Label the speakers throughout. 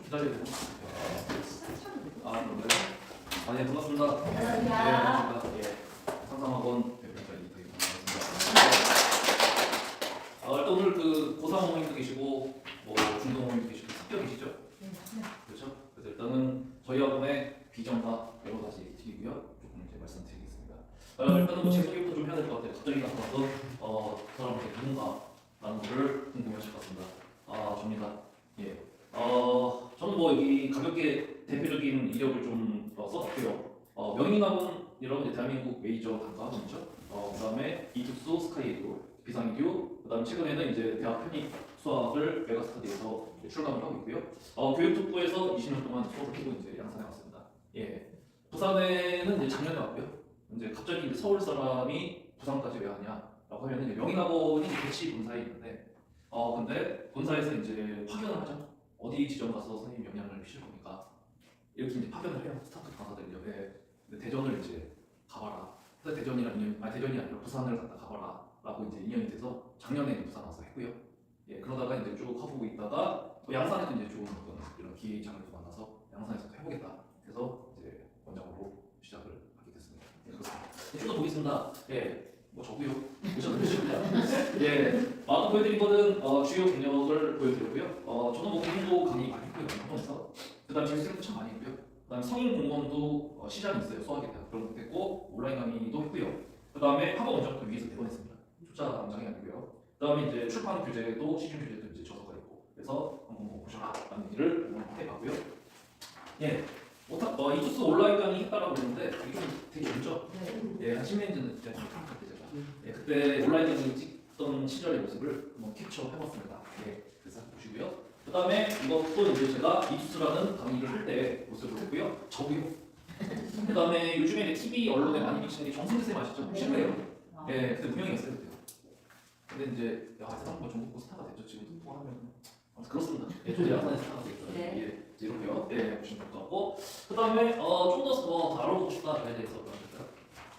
Speaker 1: 기다려야 되나? 아, 그런가요? 아, 네, 반갑습니다.
Speaker 2: 안녕하세요.
Speaker 1: 반갑습니다. 예, 상상학원 대표자 이태희 반갑습니다. 일단 오늘 그 고3 어머님도 계시고 뭐 중등 어머님도 계시고 특별이시죠? 그렇죠? 그래서 일단은 저희 학원의 비전과 여러 가지 드리고요. 조금 이제 말씀드리겠습니다. 일단은 뭐 제 소개부터 좀 해야 될 것 같아요. 갑자기 나타나서 그 사람한테 누군가라는 거를 궁금해하실 것 같습니다. 접니다. 예. 저는 뭐 여기 가볍게 대표적인 이력을 좀 써봤고요. 명인학원 이제 대한민국 메이저 단과 학원이죠. 그다음에 이특수, 스카이에듀, 비상이듀, 그다음 최근에는 이제 대학 편입 수학을 메가스터디에서 출강을 하고 있고요. 교육특부에서 20년 동안 수업을 하고 이제 양산해 왔습니다. 예. 부산에는 이제 작년에 왔고요. 이제 갑자기 이제 서울 사람이 부산까지 왜 왔냐라고 하면 이제 명인학원이 이제 대치 본사에 있는데 근데 본사에서 이제 파견을 하죠. 어디 지점 가서 선생님 영향을 미칠 겁니까? 이렇게 이제 파견을 해요. 스타트 강사들요. 네. 근데 대전을 이제 가봐라. 대전이 아니라 부산을 갔다 가봐라라고 이제 인연이 돼서 작년에 이제 부산 와서 했고요. 예, 그러다가 이제 쭉 하고 있다가 또 양산에도 이제 좋은 어떤 이런 기회장을 만나서 양산에서 해보겠다. 그래서 이제 원장으로 시작을 하게 됐습니다. 예, 그렇습니다. 좀 더 보겠습니다. 예. 뭐 저고요. 보셔도 되십니다. 예, 아까 보여드린 거는 주요 경력을 보여드렸고요. 저는 뭐 공부 강의 많이 했고요. 학원에서. 그다음 재수생도 참 많이 했고요. 그다음 성인 공무원도 시장이 있어요. 수학에 대한 그런 것도 했고 온라인 강의도 했고요. 그다음에 학원 원장도 위에서 대본했습니다. 초짜 원장이 아니고요. 그다음에 이제 출판 교재도 시중 교재도 이제 저서가 있고 그래서 한번 뭐 보셔라라는 얘기를 해봤고요. 예. 이투스 온라인 강의 했다라고 그랬는데 이게 좀 되게 길죠? 예, 한 10년 전에 제가 예, 그때 온라인 강의 찍던 시절의 모습을 한번 캡처해봤습니다. 예, 그래서 보시고요. 그 다음에 이것도 이제 제가 이투스라는 강의를 할 때 모습을 했고요. 저고요. 그 다음에 요즘에 TV 언론에 많이 비치는 게 정승재 쌤 아시죠? 실패예요. 예, 그때 무명이었어요. 그때요. 근데 이제 사람과 전국구 스타가 됐죠. 지금 통하면 그렇습니다. 예, 저도 양산에 스타가 됐어요.
Speaker 2: 네.
Speaker 1: 예, 이렇게요. 예, 보시면 될 것 같고 그 다음에 좀 더 알아보고 싶다에 대해서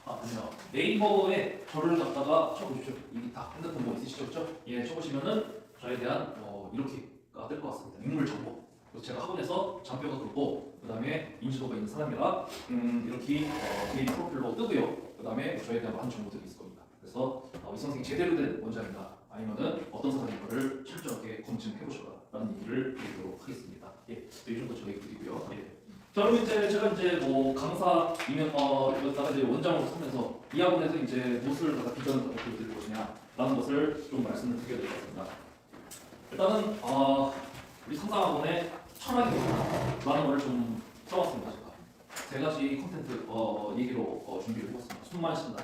Speaker 1: 아니요. 네이버에 저를 갖다가 쳐보십시오. 이게 다 핸드폰 뭐 있으시죠? 그렇죠? 예, 쳐보시면은 저에 대한 이렇게가 될 것 같습니다. 인물 정보. 그래서 제가 학원에서 장표가 그렇고 그 다음에 인지도가 있는 사람이라 이렇게 개인 프로필로 뜨고요. 그 다음에 저에 대한 많은 정보들이 있을 겁니다. 그래서 이 선생님 제대로 된 원장인가 아니면은 어떤 사람인가를 철저하게 검증해 보셔라라는 얘기를 드리도록 하겠습니다. 예, 이 정도 저에게 드리고요. 예. 자, 그럼 이제 제가 뭐 강사이면 이거다가 이제 원장으로 서면서 이 학원에서 이제 무엇을 갖다 비전을 갖다 보여드릴 것이냐라는 것을 좀 말씀을 드려야 될 것 같습니다. 일단은 우리 상담학원의 철학이 뭐냐라는 걸 좀 써봤습니다. 세 가지 콘텐츠 얘기로 준비를 해봤습니다. 숨만 쉰다,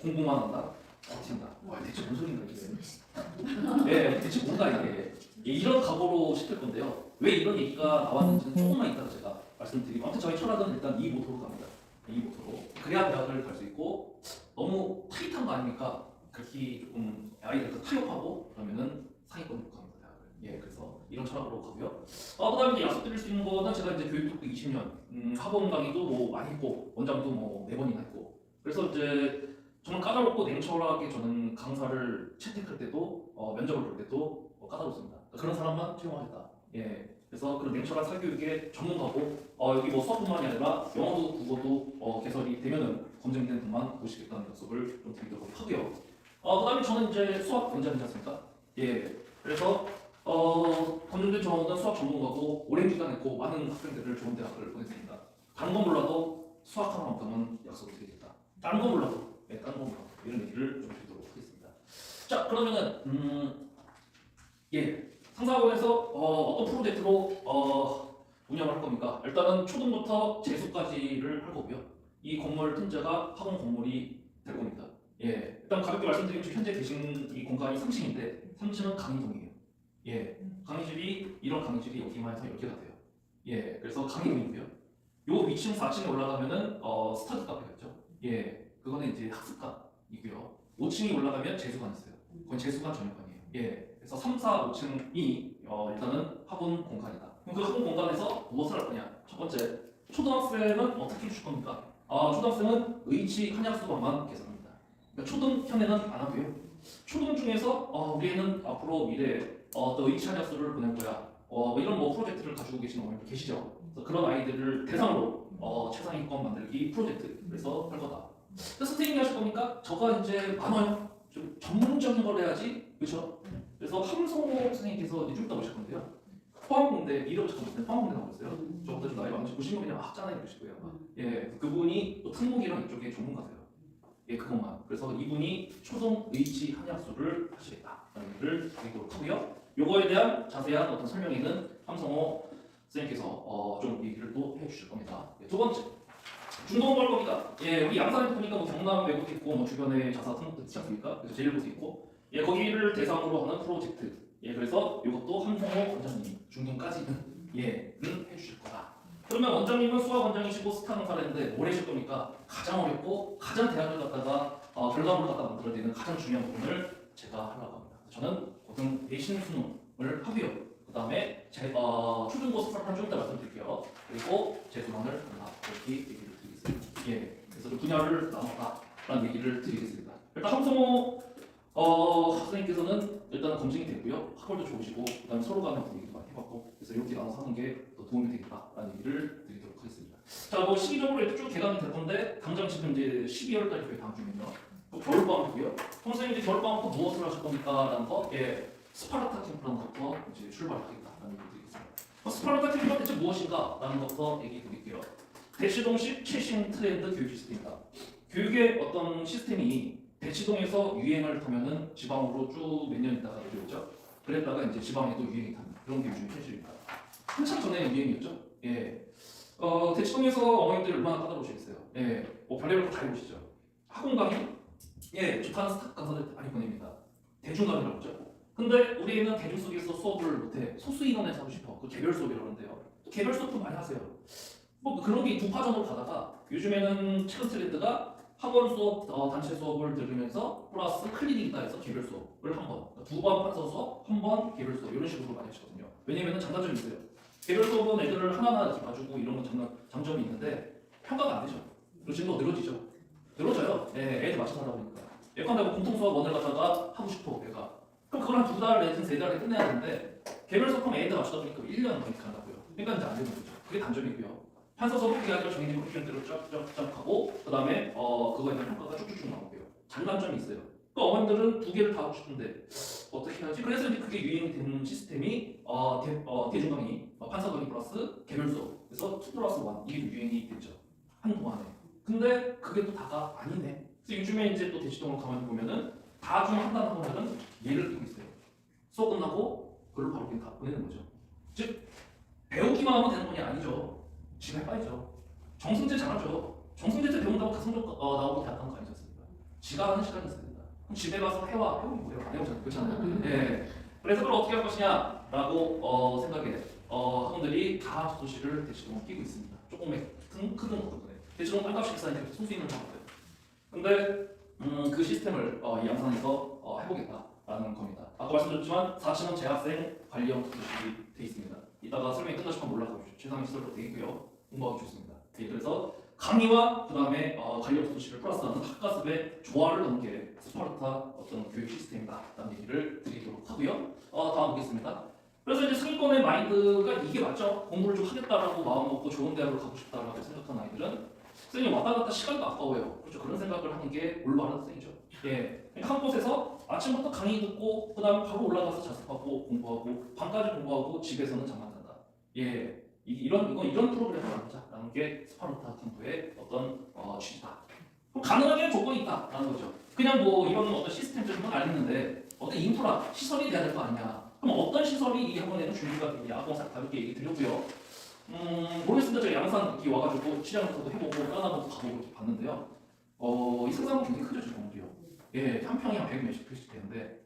Speaker 1: 공부만 한다, 버틴다. 대체 뭔 소리인가 이게? 네, 대체 뭔가 이게? 이런 각오로 시킬 건데요. 왜 이런 얘기가 나왔는지는 조금만 이따가 제가 말씀드리고 아무튼 저희 철학은 일단 이 모토로 갑니다. 이 모토로 그래야 대학을 갈 수 있고 너무 타이트한 거 아닙니까? 그렇게 조금 아이들 타협하고 그러면은 상위권으로 갑니다. 대학을. 예, 그래서 이런 철학으로 가고요. 그다음에 이제 약속드릴 수 있는 거는 제가 이제 교육특부 20년 학원 강의도 뭐 많이 했고 원장도 뭐 4번이나 했고 그래서 이제 정말 까다롭고 냉철하게 저는 강사를 채택할 때도 면접을 볼 때도 까다롭습니다. 그런 사람만 채용하겠다. 예. 그래서 그런 냉철한 사교육의 전문가고 여기 뭐 수학뿐만이 아니라 영어도 국어도 개설이 되면은 검증된 분만 모시겠다는 약속을 좀 드리도록 하고요. 그다음에 저는 이제 수학 원장이지 않습니까? 예. 그래서 검증된 저는 수학 전문가고 오랜 기간 했고 많은 학생들을 좋은 대학을 보냈습니다. 다른 건 몰라도 수학 하나만큼은 약속을 드리겠다. 다른 건 몰라도 다른 건 몰라도 이런 얘기를 좀 드리도록 하겠습니다. 자, 그러면은 예. 상사학원에서 어떤 프로젝트로 운영을 할 겁니까? 일단은 초등부터 재수까지를 할 거고요. 이 건물 틈새가 학원 건물이 될 겁니다. 예, 일단 가볍게 말씀드리면 지금 현재 계신 이 공간이 3층인데 3층은 강의동이에요. 예, 강의실이 이런 강의실이 여기만 해서 10개가 돼요. 예, 그래서 강의동이고요. 요 위층 4층에 올라가면은 스터디 카페가 있죠. 예, 그거는 이제 학습관이고요. 5층이 올라가면 재수관 있어요. 그건 재수관 전용관이에요. 예. 그래서 3, 4, 5층이 일단은 학원 공간이다. 그럼 그 학원 공간에서 무엇을 할 거냐? 첫 번째, 초등학생은 어떻게 해줄 겁니까? 초등학생은 의치 한약 수업만 개설합니다. 그러니까 초등편에는 안 하고요. 초등 중에서 우리 애는 앞으로 미래에 또 의치 한약 수를 보낼 거야. 뭐 이런 뭐 프로젝트를 가지고 계시는 어머님들 계시죠. 그래서 그런 아이들을 대상으로 최상위권 만들기 프로젝트 그래서 할 거다. 근데 선생님이 하실 거니까 저가 이제 많아요. 좀 전문적인 걸 해야지, 그렇죠? 그래서 함성호 선생님께서 이제 좀 이따 오실 건데요. 포항공대 이름을 잠깐 포항공대 나오셨어요. 저보다 좀 나이 많으시고 보시면 그냥 학자나 이러실 거예요. 예, 그분이 또 특목이랑 이쪽에 전문가세요. 예, 그것만. 그래서 이분이 초동 의치 한약수를 하시겠다라는 얘기를 드리도록 하고요. 요거에 대한 자세한 어떤 설명에는 함성호 선생님께서 좀 얘기를 또 해주실 겁니다. 예, 두 번째. 중동 걸 겁니다. 예, 우리 양산에 보니까 뭐 경남 외국도 있고 뭐 주변에 자사 특목도 있지 않습니까? 그래서 제일고도 있고 예, 거기를 대상으로 하는 프로젝트. 예, 그래서 이것도 함성호 원장님이 중동까지는 해주실 거다. 그러면 원장님은 수학 원장이시고 스타 강사라는데 뭘 해줄 겁니까? 가장 어렵고 가장 대학을 갖다가 결과물을 갖다 만들어야 되는 가장 중요한 부분을 제가 하려고 합니다. 저는 고등 내신 수능을 하고요. 그 다음에 제 초중고 스파르탄 좀 이따 말씀드릴게요. 그리고 제 근황을 하나 이렇게 얘기를 드리겠습니다. 예, 그래서 그 분야를 나눴다라는 얘기를 드리겠습니다. 일단 함성호 선생님께서는 일단 검증이 됐고요. 학벌도 좋으시고 그다음에 서로 간의 얘기도 많이 해봤고 그래서 이렇게 나눠서 하는 게 더 도움이 되겠다라는 얘기를 드리도록 하겠습니다. 자, 뭐 시기적으로 이렇게 쭉 개강이 될 건데 당장 지금 이제 12월달이 거의 다음 주면요. 또 겨울방학이고요. 선생님 이제 겨울방학도 무엇을 하실 겁니까?라는 거, 스파르타 캠프라는 것부터 이제 출발하겠다라는 얘기 드리겠습니다. 스파르타 캠프가 대체 무엇인가?라는 것부터 얘기해 드릴게요. 대치동식 최신 트렌드 교육 시스템입니다. 교육의 어떤 시스템이 대치동에서 유행을 타면은 지방으로 쭉 몇 년 있다가 내려오죠. 그랬다가 이제 지방에도 유행이 타는 그런 게 요즘 현실입니다. 한참 전에 유행이었죠. 예. 대치동에서 어머님들이 얼마나 까다로우시겠어요. 예. 뭐 별의별 거 다 해보시죠. 학원 강의, 좋다는 스타 강사들 많이 보냅니다. 대중 강의라고 하죠. 근데 우리 애는 대중 속에서 수업을 못해. 소수 인원에서 하고 싶어. 그 개별 수업이라고 하는데요. 개별 수업도 많이 하세요. 뭐 그런 게 두파전으로 가다가 요즘에는 최근 트렌드가 학원 수업, 단체 수업을 들으면서 플러스 클리닉이다 해서 개별 수업을 한 번, 두 번 판서 수업, 한 번 개별 수업 이런 식으로 많이 하시거든요. 왜냐면은 장단점이 있어요. 개별 수업은 애들을 하나하나 이렇게 봐주고 이런 건 장점이 있는데 평가가 안 되죠. 그리고 진도 늘어지죠. 늘어져요. 애들 맞춰서 하다 보니까. 예컨대 내가 공통 수업 원을 갖다가 하고 싶어 내가. 그럼 그걸 한 두 달 내지 세 달에 끝내야 되는데 개별 수업하면 애들 맞추다 보니까 1년 넘게 간다고요. 그러니까 이제 안 되는 거죠. 그게 단점이고요. 판서 수업 그게 아니라 정해진 프로그램대로 쫙쫙쫙 하고 그 다음에 그거에 대한 평가가 쭉쭉쭉 나오고요. 장단점이 있어요. 그 어머님들은 두 개를 다 하고 싶은데 어떻게 하지? 그래서 이제 그게 유행이 되는 시스템이 대중 강의, 판서 강의 플러스 개별 수업. 그래서 2 플러스 1 이게 유행이 됐죠. 한동안에. 근데 그게 또 다가 아니네. 그래서 요즘에 이제 또 대치동을 가만히 보면은 다 중 한다는 학원들은 예를 들고 있어요. 수업 끝나고 그걸 바로 그냥 다 보내는 거죠. 즉 배우기만 하면 되는 건 아니죠. 지금 해봐야죠. 정승재 잘하죠. 정승재 배운다고 다 성적 나오고 대학 가는 거 아니지 않습니까? 지가 하는 시간이 있어야 된다. 그럼 집에 가서 해와. 해오면 뭐예요? 안 해오잖아요. 그렇잖아요. 예. 그래서 그걸 어떻게 할 것이냐라고 생각해. 학원들이 다 소시를 대치동을 끼고 있습니다. 조금 크든 어떤 거예요. 대치동 땅값이 비싸니까 소수인을 하고요. 근데 그 시스템을 이 양산에서 해보겠다라는 겁니다. 아까 말씀드렸지만 4층은 재학생 관리형 특수실이 돼 있습니다. 이따가 설명이 끝나시면 올라가보시죠. 최상위 시설로 되어 있고요. 공부하기 좋습니다. 그래서 강의와 그 다음에 관리형 특수실을 플러스하는 학과습의 조화를 넣은 게 스파르타 어떤 교육 시스템이다라는 얘기를 드리도록 하고요. 다음 보겠습니다. 그래서 이제 상위권의 마인드가 이게 맞죠? 공부를 좀 하겠다라고 마음 먹고 좋은 대학을 가고 싶다라고 생각하는 아이들은 선생님 왔다 갔다 시간도 아까워요. 그렇죠? 그런 생각을 하는 게 올바른 학생이죠. 한 곳에서 아침부터 강의 듣고 그 다음에 바로 올라가서 자습하고 공부하고 밤까지 공부하고 집에서는 잠만 잔다. 이런 프로그램을 만들자라는 게 스파르타 캠프의 어떤 취지다. 그럼 가능하게 조건이 있다라는 거죠. 그냥 뭐 이런 어떤 시스템적인 건 알겠는데 어떤 인프라 시설이 돼야 될 거 아니냐. 그럼 어떤 시설이 이 학원에는 준비가 되냐. 아까 가볍게 얘기 드렸고요. 모르겠습니다. 제가 양산 여기 와가지고 시장부터도 해보고 까나보고 가보고 이렇게 봤는데요. 이 상상은 굉장히 크죠, 지금 건물이요. 한 평이 한 100 몇십 평씩 되는데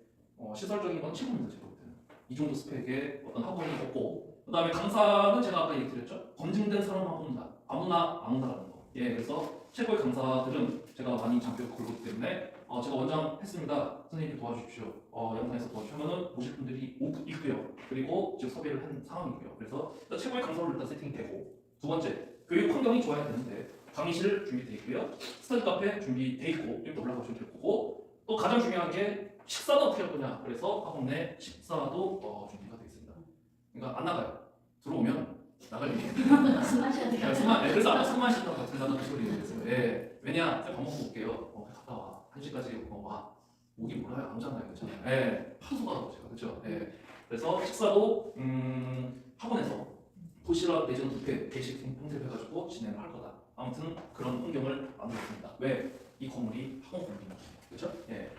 Speaker 1: 시설적인 건 최고입니다, 제가 볼 때는. 이 정도 스펙의 어떤 학원이 없고 그 다음에 강사는 제가 아까 얘기 드렸죠. 검증된 사람만 뽑는다. 아무나라는 거. 그래서 최고의 강사들은 제가 많이 장벽을 걸기 때문에 제가 원장 했습니다. 선생님께 도와주십시오. 양산에서 도와주시면은 오실 분들이 있고요. 그리고 지금 섭외를 한 상황이고요. 그래서 일단 최고의 강사로 일단 세팅이 되고 두 번째 교육 환경이 좋아야 되는데 강의실 준비되어 있고요. 스터디 카페 준비되어 있고 이렇게 올라가시면 될 거고 또 가장 중요한 게 식사는 어떻게 할 거냐. 그래서 학원 내 식사도 준비가 되어 있습니다. 그러니까 안 나가요. 들어오면 나갈 얘기.
Speaker 2: 숨 마셔야 돼요.
Speaker 1: 그래서 아까 숨만 쉬다가 같은 그 소리 들었어요. 예. 왜냐? 밥 먹고 올게요. 갔다 와. 1시까지 와. 목이 몰라요. 안 오잖아요. 그렇잖아요. 예. 파수가 제가 그렇죠. 예. 그래서 식사도 학원에서 도시락 내지는 뷔페 대식 형태로 해가지고 진행을 할 거다. 아무튼 그런 환경을 만들었습니다. 왜? 이 건물이 학원 건물이니까. 그렇죠? 예.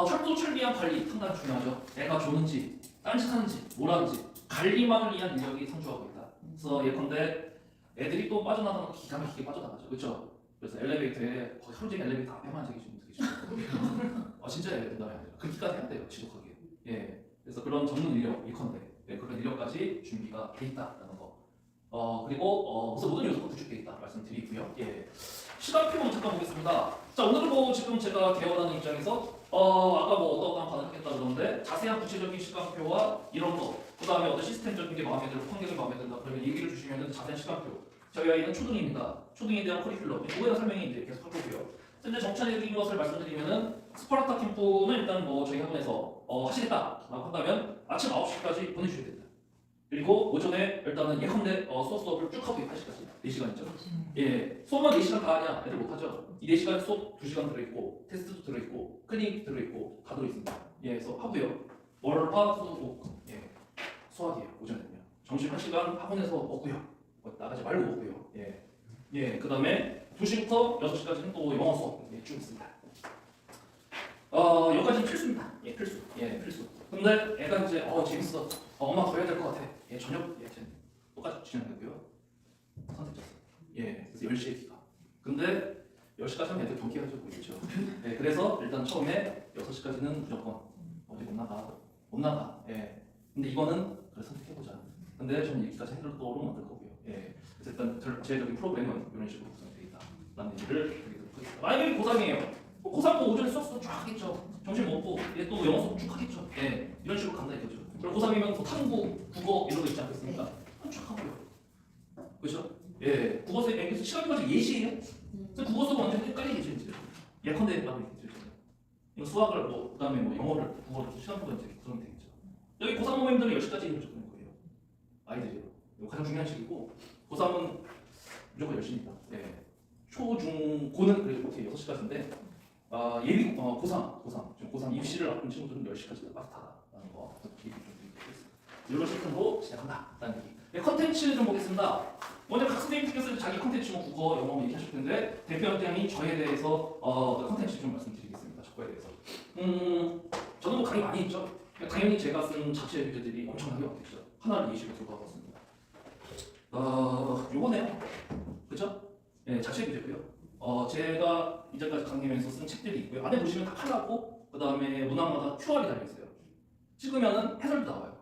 Speaker 1: 철도 철비한 관리 상당히 중요하죠. 애가 좋은지, 딴짓하는지, 뭘 하는지 관리만을 위한 인력이 상주하고 있다. 그래서 예컨대 애들이 또 빠져나가는 거 기가 막히게 빠져나가죠. 그렇죠? 그래서 엘리베이터에 거의 하루 종일 엘리베이터 앞에만 되게 좀 진짜 해야 된다면 안 돼요. 그렇게까지 해야 돼요. 지속하게. 예. 그래서 그런 전문 인력 예컨대 그런 인력까지 준비가 돼 있다라는 거. 그리고 우선 모든 요소가 구축돼 있다 말씀드리고요. 예. 시간표 잠깐 보겠습니다. 자, 오늘은 뭐 지금 제가 개원하는 입장에서 아까 뭐 어떤 반응을 하겠다 그러는데 자세한 구체적인 시간표와 이런 거, 그 다음에 어떤 시스템적인 게 마음에 들고 환경이 마음에 든다 그러면 얘기를 주시면 자세한 시간표. 저희 아이는 초등입니다. 초등에 대한 커리큘럼, 이거에 대한 설명이 이제 계속 할 거고요. 현재 정찰적인 것을 말씀드리면은 스파르타 캠프는 일단 뭐 저희 학원에서 하시겠다라고 한다면 아침 9시까지 보내주셔야 됩니다. 그리고 오전에 일단은 예컨대 수업을 쭉 하고 8시까지 4시간이죠. 예, 수업만 4시간 다 하냐? 애들 못하죠. 이 4시간 수업 2시간 들어있고 테스트도 들어있고 클리닉 들어있고 다 들어있습니다. 예, 그래서 하고요. 월, 화, 수, 목 예, 수학이에요. 오전에는요. 점심 1시간 학원에서 먹고요. 나가지 말고 먹고요. 예, 예, 그 다음에 2시부터 6시까지는 또 영어 수업 쭉 있습니다. 여기까지는 필수입니다. 예, 필수. 예, 필수. 근데 애가 이제 재밌어. 엄마 더 해야 될 것 같아. 예, 저녁 똑같이 진행되고요. 선택했어. 예, 그래서 10시에 기가. 근데 10시까지 하면 애들 경기하죠, 그렇죠. 예, 그래서 일단 처음에 6시까지는 무조건 어디 못 나가. 예. 근데 이거는 그래 선택해보자. 근데 저는 여기까지 해도록 만들 거고요. 예. 그래서 일단 제적인 프로그램은 이런 식으로 구성되어 있다라는 얘기를 드리도록 하겠습니다. 만약에 고3이에요. 고3 고 오전에 수업 쫙 하겠죠. 점심 먹고 또 영어 수업 쭉 하겠죠. 예, 이런 식으로 간다 이거죠. 그리고 고3이면 또 탐구, 국어 이런 거 있지 않겠습니까? 쭉 하고요. 그렇죠? 예, 국어서 앵겨서 시간이 가지고 예시예요. 그래서 국어 수업 언제 헷갈리겠죠 이제. 예컨대 나도 있겠죠. 이거 수학을 뭐 그다음에 뭐 영어를 국어를 시간표가 이제 그런 게 되겠죠. 여기 고3 모임들은 10시까지 무조건 거예요. 아이들이요. 이거 가장 중요한 시기고 고3은 무조건 10시입니다. 예. 초, 중, 고는 그래도 이렇게 6시까지인데 예비 고3 지금 고3 입시를 앞둔 친구들은 10시까지 빠듯하다라는 거 얘기 좀 드리겠습니다. 이런 시스템으로 시작한다라는 얘기. 네, 컨텐츠 좀 보겠습니다. 먼저 각 선생님께서 자기 컨텐츠 뭐 국어, 영어 얘기하실 텐데 대표 학장이 저에 대해서 컨텐츠 좀 말씀드리겠습니다. 저거에 대해서. 저는 뭐 강의 많이 했죠. 당연히 제가 쓴 자체 교재들이 엄청나게 많겠죠. 하나를 예시로 들고 와봤습니다. 요거네요. 그렇죠? 네, 자체 교재고요. 제가 이제까지 강의하면서 쓴 책들이 있고요. 안에 보시면 다 칼라고 그 다음에 문항마다 QR이 달려있어요. 찍으면은 해설도 나와요.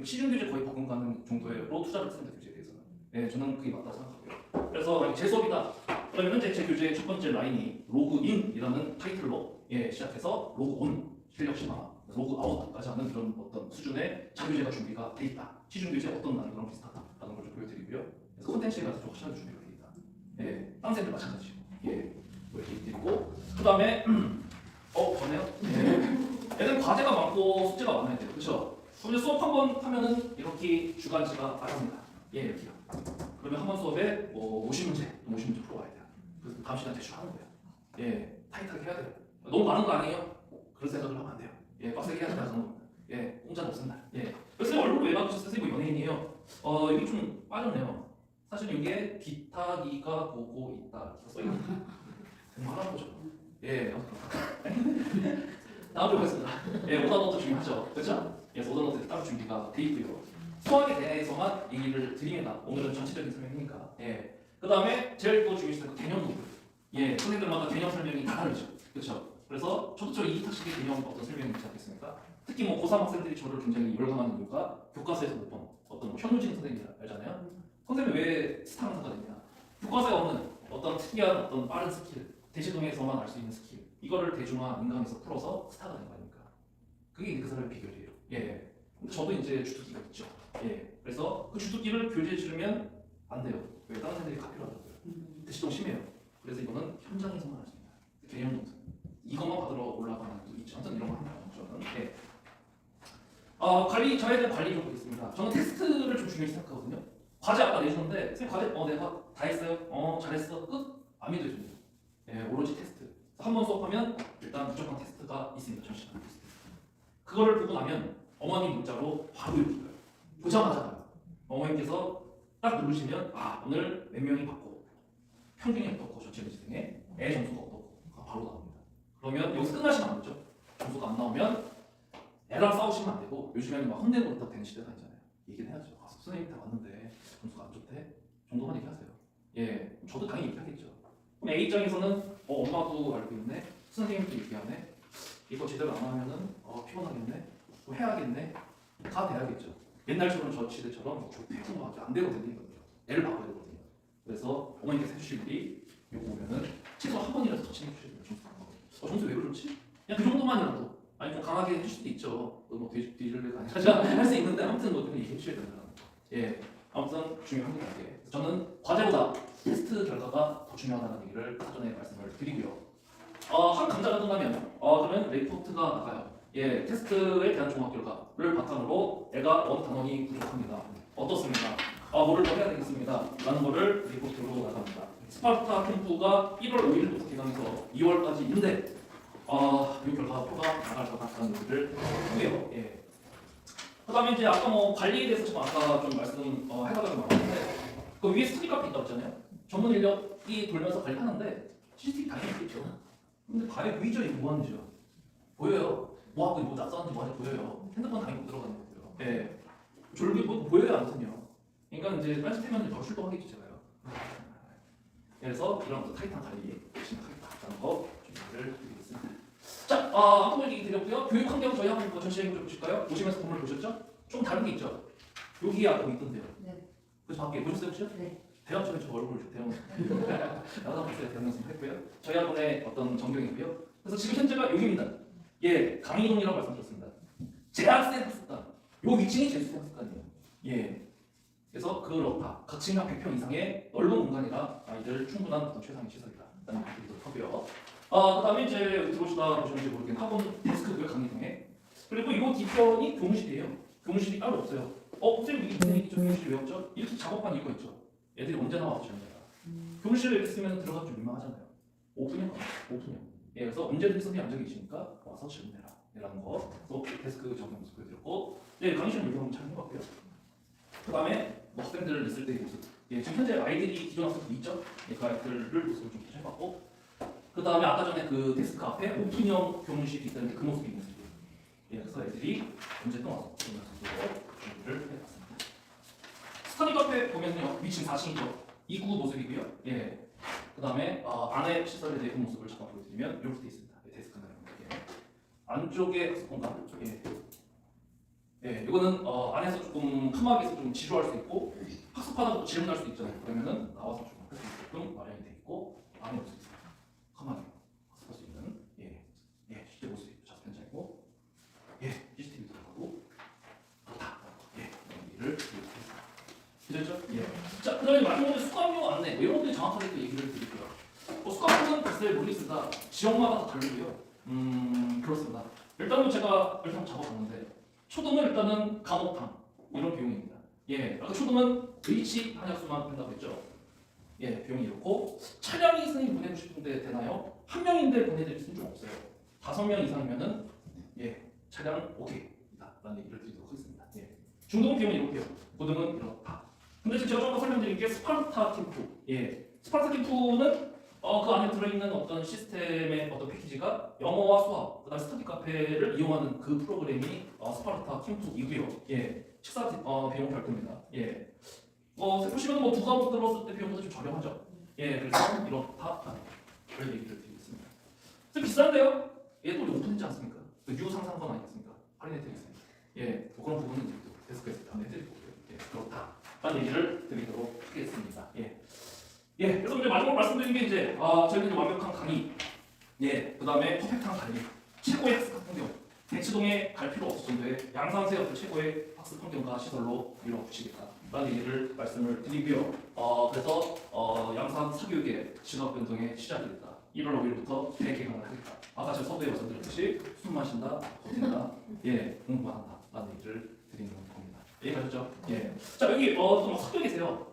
Speaker 1: 시중 교재 거의 버금가는 정도로 투자를 했습니다. 교재에 대해서는. 네, 저는 그게 맞다고 생각하고요. 그래서 제 수업이다. 그러면 현재 제 교재의 첫 번째 라인이 로그인이라는 타이틀로 시작해서 로그온, 실력 심화, 로그아웃까지 하는 그런 어떤 수준의 자교재가 준비가 돼 있다. 시중 교재 어떤 난이도랑 비슷하다라는 걸 좀 보여드리고요. 그래서 콘텐츠에 가서 좀 확실하게 준비가 돼 있다. 예, 다른 쌤들 마찬가지고. 예, 이렇게 드리고 그 다음에 좋네요. 예. 애들 과제가 많고 숙제가 많아야 돼요. 그렇죠? 그럼 이제 수업 한 번 하면은 이렇게 주간지가 나갑니다. 예, 이렇게요. 그러면 한 번 수업에 뭐 50문제 풀어와야 돼요. 그래서 다음 시간 대충 하는 거예요. 예, 타이트하게 해야 돼요. 너무 많은 거 아니에요? 그런 생각을 하면 안 돼요. 예, 빡세게 해야 된다는 겁니다. 예, 공짜는 없습니다. 예. 그래서 얼굴 왜 바꾸셨어요? 선생님 뭐 연예인이에요. 여기 좀 빠졌네요. 사실 여기에 기타기가 보고 있다 써있는 말하는 거죠. 예, 다음 주 보겠습니다. 예, 오더노트 중요하죠. 그렇죠? 예, 오더노트 따로 준비가 돼 있고요. 수학에 대해서만 얘기를 드립니다. 오늘은 전체적인 설명이니까. 예. 그 다음에 제일 또 중요한 개념 도구. 예, 선생님들마다 개념 설명이 다 다르죠. 그렇죠? 그래서 저도 이타식의 개념 어떤 설명이 있지 않겠습니까? 특히 뭐 고3 학생들이 저를 굉장히 열광하는 이유가 교과서에서 못 본 어떤 현우진 선생님 알잖아요. 선생님이 왜 스타 강사가 됐냐? 교과서에 없는 어떤 특이한 어떤 빠른 스킬, 대시동에서만 알 수 있는 스킬, 이거를 대중화 인강에서 풀어서 스타가 된 거 아닙니까? 그게 그 사람의 비결이에요. 예. 근데 저도 이제 주특기가 있죠. 예. 그래서 그 주특기를 교재에 실으면 안 돼요. 왜 다른 애들이 카피를 하더라고요. 대시동 심해요. 그래서 이거는 현장에서만 할 수 있는 개념 노트. 이것만 받으러 올라가는 것도 있죠. 아무튼 이런 거 하나요. 저는. 예. 저에 대한 관리 좀 보겠습니다. 저는 테스트를 좀 중요히 생각하거든요. 과제 아까 내주셨는데 선생님 과제 내가 다 했어요. 잘했어. 끝. 안 믿어줍니다. 예, 오로지 테스트. 한 번 수업하면 일단 무조건 테스트가 있습니다. 전시간 테스트. 그거를 보고 나면 어머님 문자로 바로 이렇게 가요. 보자마자 가요. 어머님께서 딱 누르시면 오늘 몇 명이 받고 평균이 어떻고 전체 지등에 애 점수가 어떻고 바로 나옵니다. 그러면 여기서 끝나시면 안 되죠. 점수가 안 나오면 애랑 싸우시면 안 되고 요즘에는 막 혼내고 있다 되는 시대가 아니잖아요. 얘기는 해야죠. 선생님한테 왔는데 점수가 안 좋대. 정도만 얘기하세요. 예, 저도 당연히 얘기하겠죠. 그럼 A 입장에서는 엄마도 알고 있네. 선생님도 얘기하네. 이거 제대로 안 하면은 피곤하겠네. 또 해야겠네. 다 돼야겠죠. 옛날처럼 저 시대처럼 조폐공부밖에 안 되거든요. 애를 바꿔야 되거든요. 그래서 어머니께서 해주실 일이 요거 보면은 최소 한 번이라도 더 챙겨주셔야 돼요. 점수 왜 그러지? 그냥 그 정도만이라도 아니 좀 강하게 해줄 수도 있죠. 뭐 뒤질래가 아니라 할 수 있는데 아무튼 뭐 얘기해 주셔야 된다. 예, 아무튼 중요합니다. 예. 저는 과제보다 테스트 결과가 더 중요하다는 얘기를 사전에 말씀을 드리고요. 한 강좌가 끝나면 그러면 레포트가 나가요. 예, 테스트에 대한 종합 결과를 바탕으로 애가 단원이 부족합니다. 어떻습니까? 뭐를 더 해야 되겠습니다. 라는 거를 리포트로 나갑니다. 스파르타 캠프가 1월 5일부터 개강해서 2월까지 있는데 이 결과가 나갈 것 같다는 얘기를 하고요. 예. 그 다음에 이제 아까 뭐 관리에 대해서 좀 아까 좀 해달라고 말했는데 그 위에 스터디 카페 있다고 했잖아요. 전문 인력이 돌면서 관리하는데 CCTV 당연히 있겠죠. 근데 밤에 보이죠? 이거 뭐 하는지요? 보여요. 뭐 하고 뭐 낯서는지 뭐 하는지 보여요. 핸드폰 당연히 못 들어가는 거고요. 예. 졸기 뭐 보여요 안 거든요. 그러니까 이제 딴짓하면 더 출동하겠죠 제가요. 그래서 이런 또 타이탄 관리 심각하겠다는 거 준비를 드리겠습니다. 자, 한번 얘기 드렸고요. 교육 환경 저희 한번 전시해 보실까요? 보시면서 건물 보셨죠? 좀 다른 게 있죠. 여기 아까 있던데요. 네. 그래서 밖에 보셨어요 혹시? 네. 대형처럼 저 얼굴 대형 나도 봤어요. 대형 연습 했고요. 저희 학원의 어떤 전경이고요. 그래서 지금 현재가 여기입니다. 예, 강의동이라고 말씀드렸습니다. 재학생 학습관. 요 위층이 재수생 학습관이에요. 예. 그래서 그렇다. 각 층 한 100평 이상의 넓은 공간이라 아이들 충분한 어떤 최상의 시설이다. 라는 얘기 드리도록 하고요. 그 다음에 이제 여기 들어오시다 보시는지 모르겠는데 학원 데스크고요. 강의동에. 그리고 이 뒤편이 교무실이에요. 교무실이 따로 없어요. 선생님 이게 무슨 얘기죠? 교무실이 왜 없죠? 이렇게 작업한 이유가 있죠. 애들이 언제 나와서 지원해요. 교무실에 이렇게 쓰면 들어가기 좀 민망하잖아요. 오픈형. 예, 그래서 언제든지 선생님 앉아 계시니까 와서 질문해라. 라는 거. 또 데스크 적용 모습 보여드렸고, 네, 강의실은 여기 한번 촬영해봤고요. 그 다음에 뭐 학생들을 있을 때의 모습. 예, 지금 현재 아이들이 기존 학생도 있죠. 예, 그 아이들을 모습을 좀 해봤고, 그 다음에 아까 전에 그 데스크 앞에 오픈형 교무실이 있다는 그 모습이 있는 모습이에요. 예, 그래서 애들이 언제 또 와서 그런 모습으로 준비를 해봤습니다. 스터디 카페 보면요, 위층 4층이죠. 입구 모습이고요. 예. 그 다음에 안에 시설에 대한 모습을 잠깐 보여드리면 이렇게 돼 있습니다. 예, 데스크나 이런 거. 예. 안쪽에 학습 공간. 예. 예, 이거는 안에서 조금 칸막이에서 좀 지루할 수 있고 학습하다가 질문할 수 있잖아요. 그러면은 나와서 좀 할 수 있게끔 마련이 돼 있고 안에 모습 칸막이 학습할 수 있는 실제 모습이 자습 현장이고 CCTV 들어가고 그렇다. 이런 얘기를 드리겠습니다. 그렇죠? 예. 자, 그다음에 마지막으로 수강료 안내 이런 것들 정확하게 또 얘기를 드릴게요. 수강료는 글쎄 모르겠습니다. 지역마다 다 다르고요. 그렇습니다. 일단은 제가 일단 잡아봤는데 초등은 일단은 감옥탕 이런 비용입니다. 예, 아까 초등은 H 한약수만 한다고 했죠. 예, 비용이 이렇고 차량이 선생님 보내고 싶은데 되나요? 한 명인데 보내드릴 수는 좀 없어요. 5명 이상이면은 차량 오케이다라는 얘기를 드리도록 하겠습니다. 예, 중등 비용이 이렇게요. 고등은 이렇다. 근데 지금 제가 좀 설명드린 게 스파르타 캠프. 예, 스파르타 캠프는 그 안에 들어있는 어떤 시스템의 어떤 패키지가 영어와 수학, 그다음 스터디 카페를 이용하는 그 프로그램이 스파르타 캠프이고요. 예, 식사 비용 별도입니다. 예, 보시면 뭐 2과목 들었을 때 비용보다 좀 저렴하죠. 예, 그래서 이렇다 그런 얘기를 드리겠습니다. 좀 비싼데요? 예, 또 오픈했지 않습니까? 그 유상상권 아니겠습니까? 할인해 드리겠습니다. 예, 뭐 그런 부분은 데스크에서 다 내드리고요. 예, 그렇다라는 얘기를 드리도록 하겠습니다. 예, 그래서 이제 마지막으로 말씀드린 게 이제 저희는 완벽한 강의, 그 다음에 퍼펙트한 관리, 최고의 학습 환경, 대치동에 갈 필요 없을 정도의 양산세 어떤 최고의 학습 환경과 시설로 밀어붙이겠다라는 얘기를 말씀을 드리고요. 그래서 양산 사교육의 진학 변동의 시작이 됐다. 1월 5일부터 대개강을 하겠다. 아까 제가 서두에 말씀드렸듯이 숨 마신다, 버틴다, 공부만 한다. 라는 얘기를 드리는 겁니다. 이해가셨죠? 예. 자 여기 또 섞여 계세요.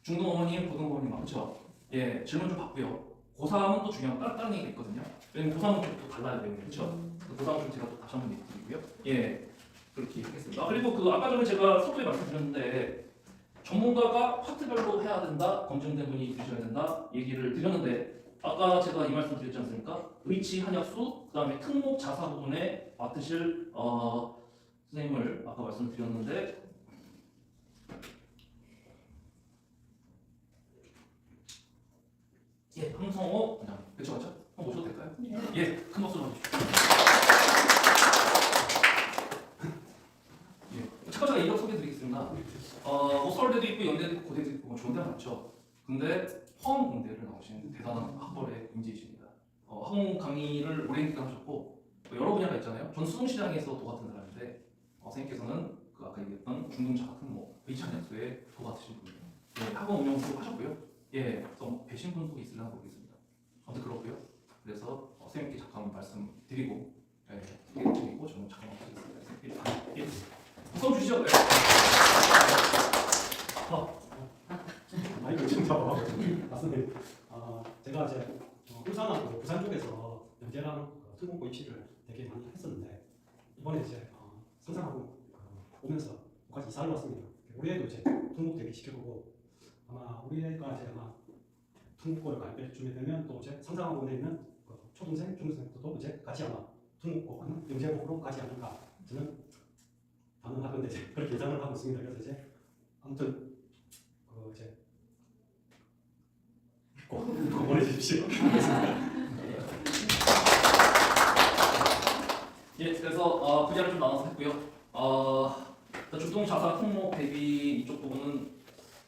Speaker 1: 중등 어머님, 고등 어머님 그렇죠? 예, 질문 좀 받고요. 고3은 또 중요한 다른 얘기가 있거든요. 왜냐면 고3은 좀 또 달라요 내용이 그렇죠? 고3은 좀 제가 또 다시 한번 얘기 드리고요. 예, 그렇게 하겠습니다. 그리고 그 아까 전에 제가 서두에 말씀드렸는데 전문가가 파트별로 해야 된다, 검증된 분이 있으셔야 된다 얘기를 드렸는데 아까 제가 이 말씀 드렸지 않습니까? 의치, 한약수, 그 다음에 특목 자사 부분에 맡으실 선생님을 아까 말씀드렸는데 예, 황성호 원장님 그쵸? 한번 모셔도 될까요?
Speaker 2: 네.
Speaker 1: 예, 큰 박수 주십시오. 예, 잠깐 제가 이력 소개드리겠습니다. 뭐 서울대도 있고 연대도 있고 고대도 있고 뭐 좋은 데가 많죠. 근데 화학공대를 나오신 대단한 학벌의 인재이십니다. 학원 강의를 오랜 기간 하셨고 또 여러 분야가 있잖아요. 전 수능시장에서 도 같은 사람인데 선생님께서는 그 아까 얘기했던 중등자 같은 뭐 의창약소에 도 같으신 분이에요. 예, 학원 운영도 하셨고요. 예, 그래서 배신 분도 있으려나 모르겠습니다. 아무튼 그렇고요. 그래서 선생님께 잠깐 말씀드리고 예, 소개드리고 저는 잠깐만 하겠습니다. 예, 우선 주시죠. 네.
Speaker 3: 마이크 지금 잡아. 맞습니다. 제가 이제 울산하고 부산 쪽에서 연재랑 특공고 입시를 되게 많이 했었는데 이번에 이제 상상하고 오면서 여기까지 이사를 왔습니다. 우리 애도 이제 특목 대비 시켜보고 아마 우리 애가 이제 아마 특목고를 가입해 주게 되면 또 이제 상상학원에 있는 초등생, 중등생들도 이제 같이 아마 특목고, 영재고로 가지 않을까 저는 가능하건데 이제 그렇게 예상을 하고 있습니다. 그래서 이제 아무튼 이제 꼭 보내주십시오.
Speaker 1: 예, 그래서 분야를 좀 나눠서 했고요. 주동 자사 특목 대비 이쪽 부분은